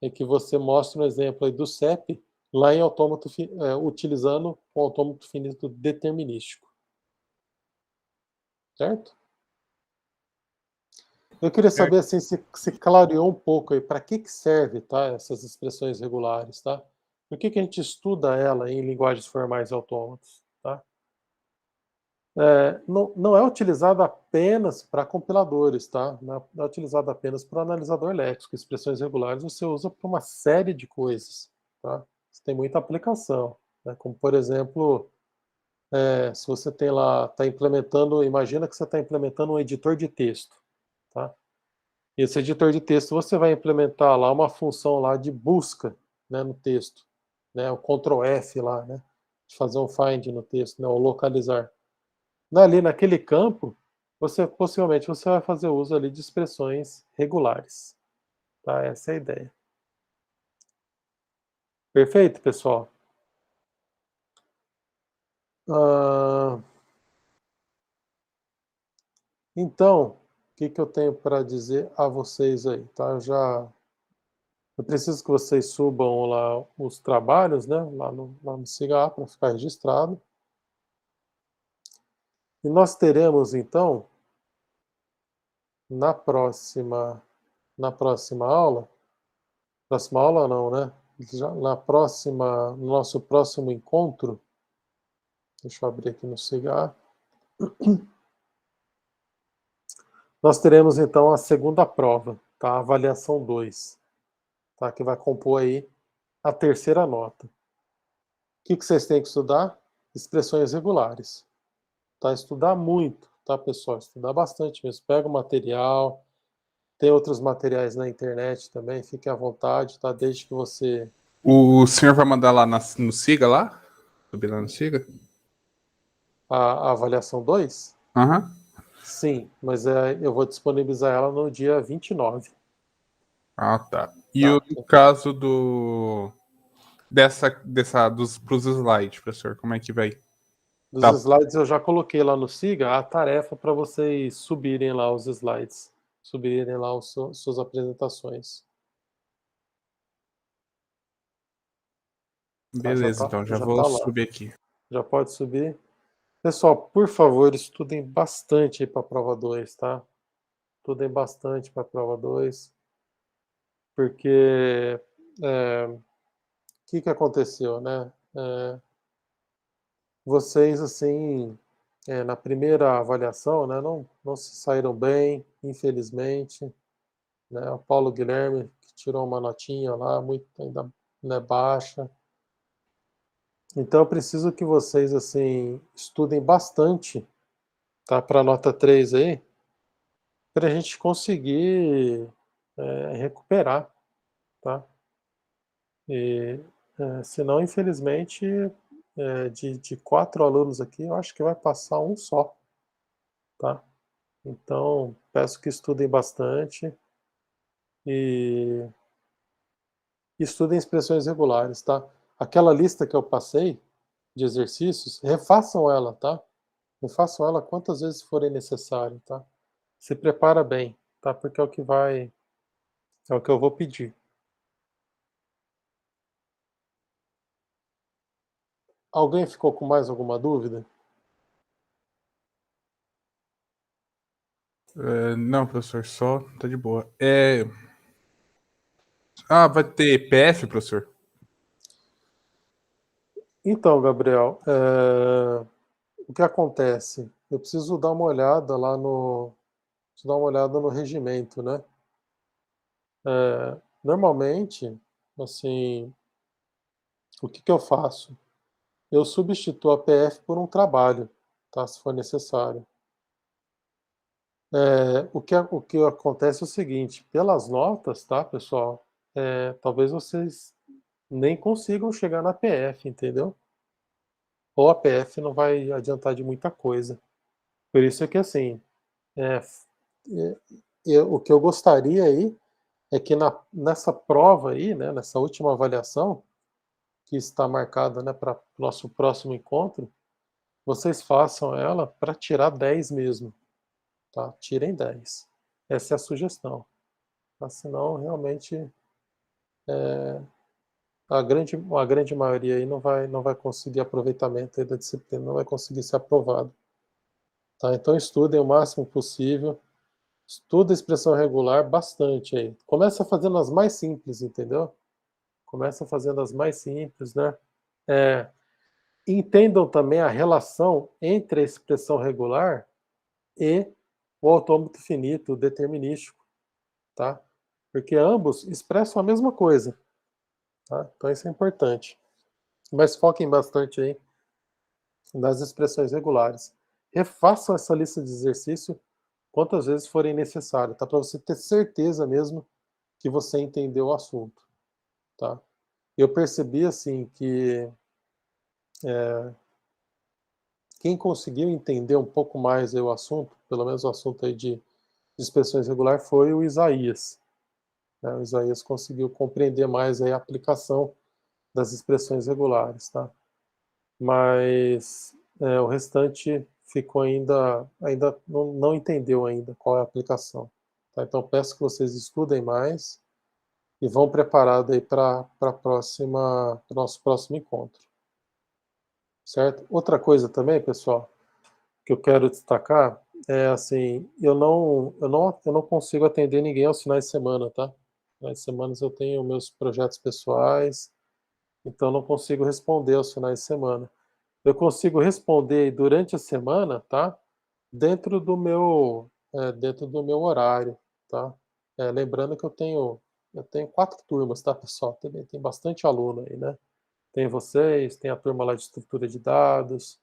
é que você mostre um exemplo aí do CEP lá em autômato, utilizando o autômato finito determinístico. Certo? Eu queria saber assim, se clareou um pouco aí para que serve, tá, essas expressões regulares, tá? Por que a gente estuda ela em linguagens formais e autômatos, tá? Não é utilizado apenas para compiladores, tá? Não é utilizado apenas para analisador léxico. Expressões regulares você usa para uma série de coisas, tá? Você tem muita aplicação, né? Como, por exemplo, se você tem lá, está implementando, imagina que você está implementando um editor de texto, tá? E esse editor de texto você vai implementar lá uma função lá de busca, né, no texto, né? O Ctrl F lá, né? De fazer um find no texto, né? O localizar. Ali naquele campo, possivelmente você vai fazer uso ali de expressões regulares. Tá? Essa é a ideia. Perfeito, pessoal? Então, o que eu tenho para dizer a vocês aí? Tá? Eu preciso que vocês subam lá os trabalhos, né? Lá no SIGA para ficar registrado. E nós teremos, então, na próxima aula não, né? Já no nosso próximo encontro, deixa eu abrir aqui no SIGA, nós teremos então a segunda prova, tá? A avaliação 2, tá? Que vai compor aí a terceira nota. O que vocês têm que estudar? Expressões regulares, tá? Estudar muito, tá, pessoal? Estudar bastante mesmo. Pega o material, tem outros materiais na internet também, fique à vontade, tá? Desde que você... O senhor vai mandar lá no SIGA lá? Subir lá no SIGA? A avaliação 2? Aham. Sim, mas eu vou disponibilizar ela no dia 29. Ah, tá. E Tá? o caso pros slides, professor, como é que vai? Dos Tá. slides eu já coloquei lá no SIGA a tarefa para vocês subirem lá os slides, subirem lá suas apresentações. Tá? Beleza, então já Já vou tá lá. subir aqui. Já pode subir. Pessoal, por favor, estudem bastante para a prova 2, tá? Estudem bastante para a prova 2, porque o que aconteceu, né? Vocês, assim, na primeira avaliação, né, não se saíram bem, infelizmente, né? O Paulo Guilherme, que tirou uma notinha lá, muito ainda, né, baixa. Então, eu preciso que vocês, assim, estudem bastante, tá? Para a nota 3 aí, para a gente conseguir recuperar, tá? E, senão, infelizmente, de 4 alunos aqui, eu acho que vai passar um só, tá? Então, peço que estudem bastante e estudem expressões regulares, tá? Aquela lista que eu passei de exercícios, refaçam ela, tá? Refaçam ela quantas vezes forem necessário, tá? Se prepara bem, tá? Porque é o que eu vou pedir. Alguém ficou com mais alguma dúvida? Não, professor, só tá de boa. Vai ter PF, professor? Então, Gabriel, o que acontece? Eu preciso dar uma olhada lá no regimento, né? Normalmente, assim, o que eu faço? Eu substituo a PF por um trabalho, tá? Se for necessário. O que acontece é o seguinte, pelas notas, tá, pessoal? Talvez vocês nem consigam chegar na PF, entendeu? Ou a PF não vai adiantar de muita coisa. Por isso é que, assim, o que eu gostaria aí é que nessa prova aí, né, nessa última avaliação, que está marcada, né, para o nosso próximo encontro, vocês façam ela para tirar 10 mesmo, tá? Tirem 10. Essa é a sugestão. Tá? Senão, realmente, a grande maioria aí não vai conseguir aproveitamento aí da disciplina, não vai conseguir ser aprovado. Tá? Então, estudem o máximo possível. Estuda a expressão regular bastante aí. Começa fazendo as mais simples, entendeu? Começa fazendo as mais simples, né? entendam também a relação entre a expressão regular e o autômato finito determinístico, tá? Porque ambos expressam a mesma coisa, tá? Então isso é importante. Mas foquem bastante aí nas expressões regulares. Refaçam essa lista de exercício quantas vezes forem necessário, tá? Para você ter certeza mesmo que você entendeu o assunto, tá? Eu percebi assim que quem conseguiu entender um pouco mais aí o assunto, pelo menos o assunto aí de expressões regulares, foi o Isaías. Né? O Isaías conseguiu compreender mais aí a aplicação das expressões regulares, tá? Mas o restante ficou ainda não entendeu ainda qual é a aplicação. Tá? Então peço que vocês estudem mais e vão preparados aí para o nosso próximo encontro. Certo? Outra coisa também, pessoal, que eu quero destacar é assim, eu não consigo atender ninguém aos finais de semana, tá? Finais de semana eu tenho meus projetos pessoais, então não consigo responder aos finais de semana. Eu consigo responder durante a semana, tá? Dentro do meu horário, tá? Lembrando que eu tenho 4 turmas, tá, pessoal? Tem bastante aluno aí, né? Tem vocês, tem a turma lá de estrutura de dados,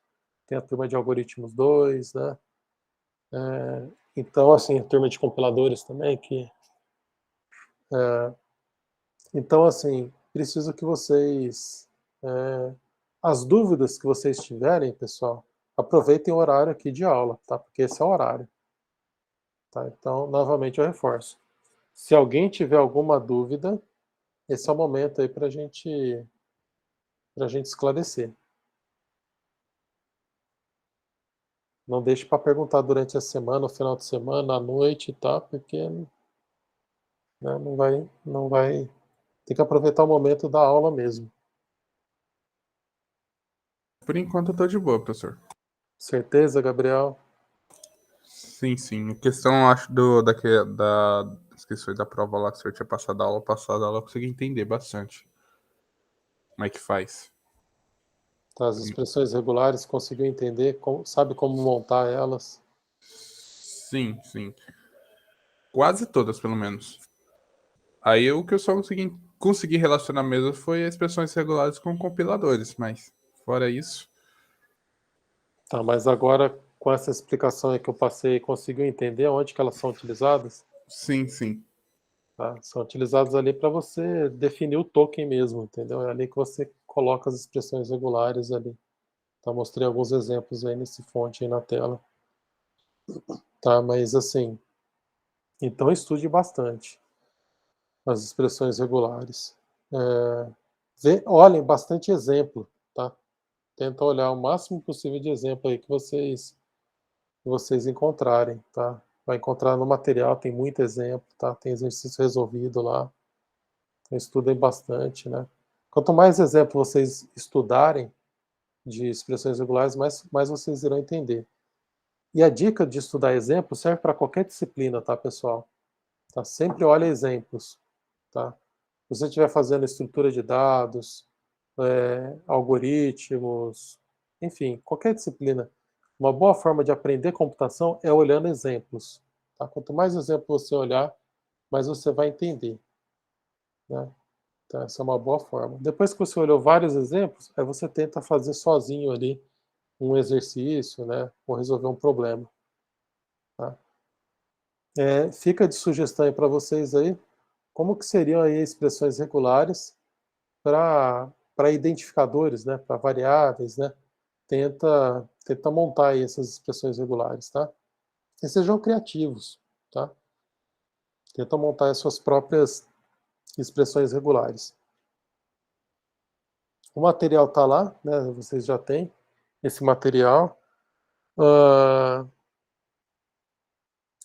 tem a turma de algoritmos 2, né? Então, assim, a turma de compiladores também, então, assim, preciso que vocês, as dúvidas que vocês tiverem, pessoal, aproveitem o horário aqui de aula, tá? Porque esse é o horário, tá? Então, novamente eu reforço. Se alguém tiver alguma dúvida, esse é o momento aí para gente esclarecer. Não deixe para perguntar durante a semana, no final de semana, à noite, tá? Porque, né, não vai. Tem que aproveitar o momento da aula mesmo. Por enquanto eu tô de boa, professor. Certeza, Gabriel? Sim, sim. A questão, acho, esqueci da prova lá que o senhor tinha passado a aula passada, eu consegui entender bastante. Como é que faz? Tá, as expressões regulares, conseguiu entender, sabe como montar elas? Sim, sim. Quase todas, pelo menos. Aí o que eu só consegui relacionar mesmo foi expressões regulares com compiladores, mas fora isso, Tá, mas agora, com essa explicação aí que eu passei, conseguiu entender onde que elas são utilizadas? sim, sim. Tá? São utilizadas ali para você definir o token mesmo, entendeu? É ali que você coloca as expressões regulares ali. Tá, mostrei alguns exemplos aí nesse fonte aí na tela. Tá, mas assim, então estude bastante as expressões regulares. Olhem bastante exemplo, tá? Tenta olhar o máximo possível de exemplo aí que vocês encontrarem, tá? Vai encontrar no material, tem muito exemplo, tá? Tem exercício resolvido lá. Então estudem bastante, né? Quanto mais exemplo vocês estudarem de expressões regulares, mais vocês irão entender. E a dica de estudar exemplo serve para qualquer disciplina, tá, pessoal? Tá? Sempre olhe exemplos, tá? Se você estiver fazendo estrutura de dados, algoritmos, enfim, qualquer disciplina, uma boa forma de aprender computação é olhando exemplos. Tá? Quanto mais exemplos você olhar, mais você vai entender. Né? Então, essa é uma boa forma. Depois que você olhou vários exemplos, aí você tenta fazer sozinho ali um exercício, né? Ou resolver um problema. Tá? Fica de sugestão aí para vocês aí, como que seriam aí expressões regulares para identificadores, né? Para variáveis, né? Tenta montar aí essas expressões regulares, tá? E sejam criativos, tá? Tenta montar as suas próprias expressões regulares. O material está lá, né? Vocês já têm esse material.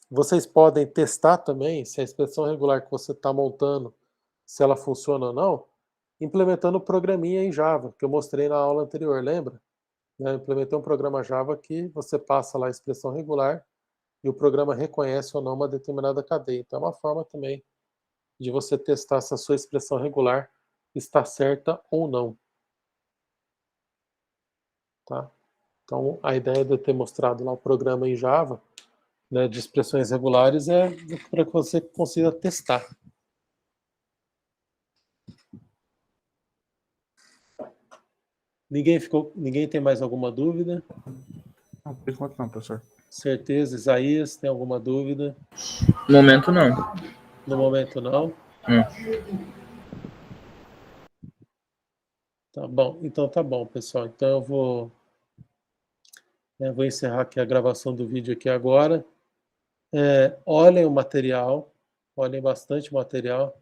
Vocês podem testar também se a expressão regular que você está montando, se ela funciona ou não, implementando o programinha em Java, que eu mostrei na aula anterior, lembra? Eu implementei um programa Java que você passa lá a expressão regular e o programa reconhece ou não uma determinada cadeia. Então é uma forma também de você testar se a sua expressão regular está certa ou não. tá? Então, a ideia de eu ter mostrado lá o programa em Java, né, de expressões regulares, é para que você consiga testar. Ninguém tem mais alguma dúvida? Não, por enquanto não, professor. Certeza, Isaías, tem alguma dúvida? No momento, não. No momento, não? Tá bom, então tá bom, pessoal. Então eu vou encerrar aqui a gravação do vídeo aqui agora. Olhem o material, olhem bastante o material.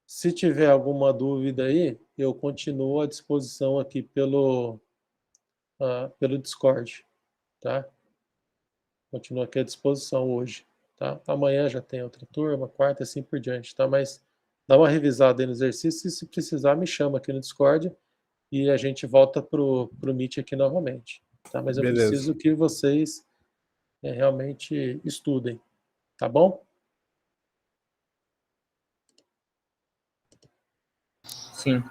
Se tiver alguma dúvida aí, eu continuo à disposição aqui pelo Discord, tá? Continuo aqui à disposição hoje, tá? Amanhã já tem outra turma, quarta e assim por diante, tá? Mas dá uma revisada aí no exercício e se precisar me chama aqui no Discord e a gente volta pro Meet aqui novamente, tá? Mas eu Beleza. preciso que vocês realmente estudem, tá bom? Sim.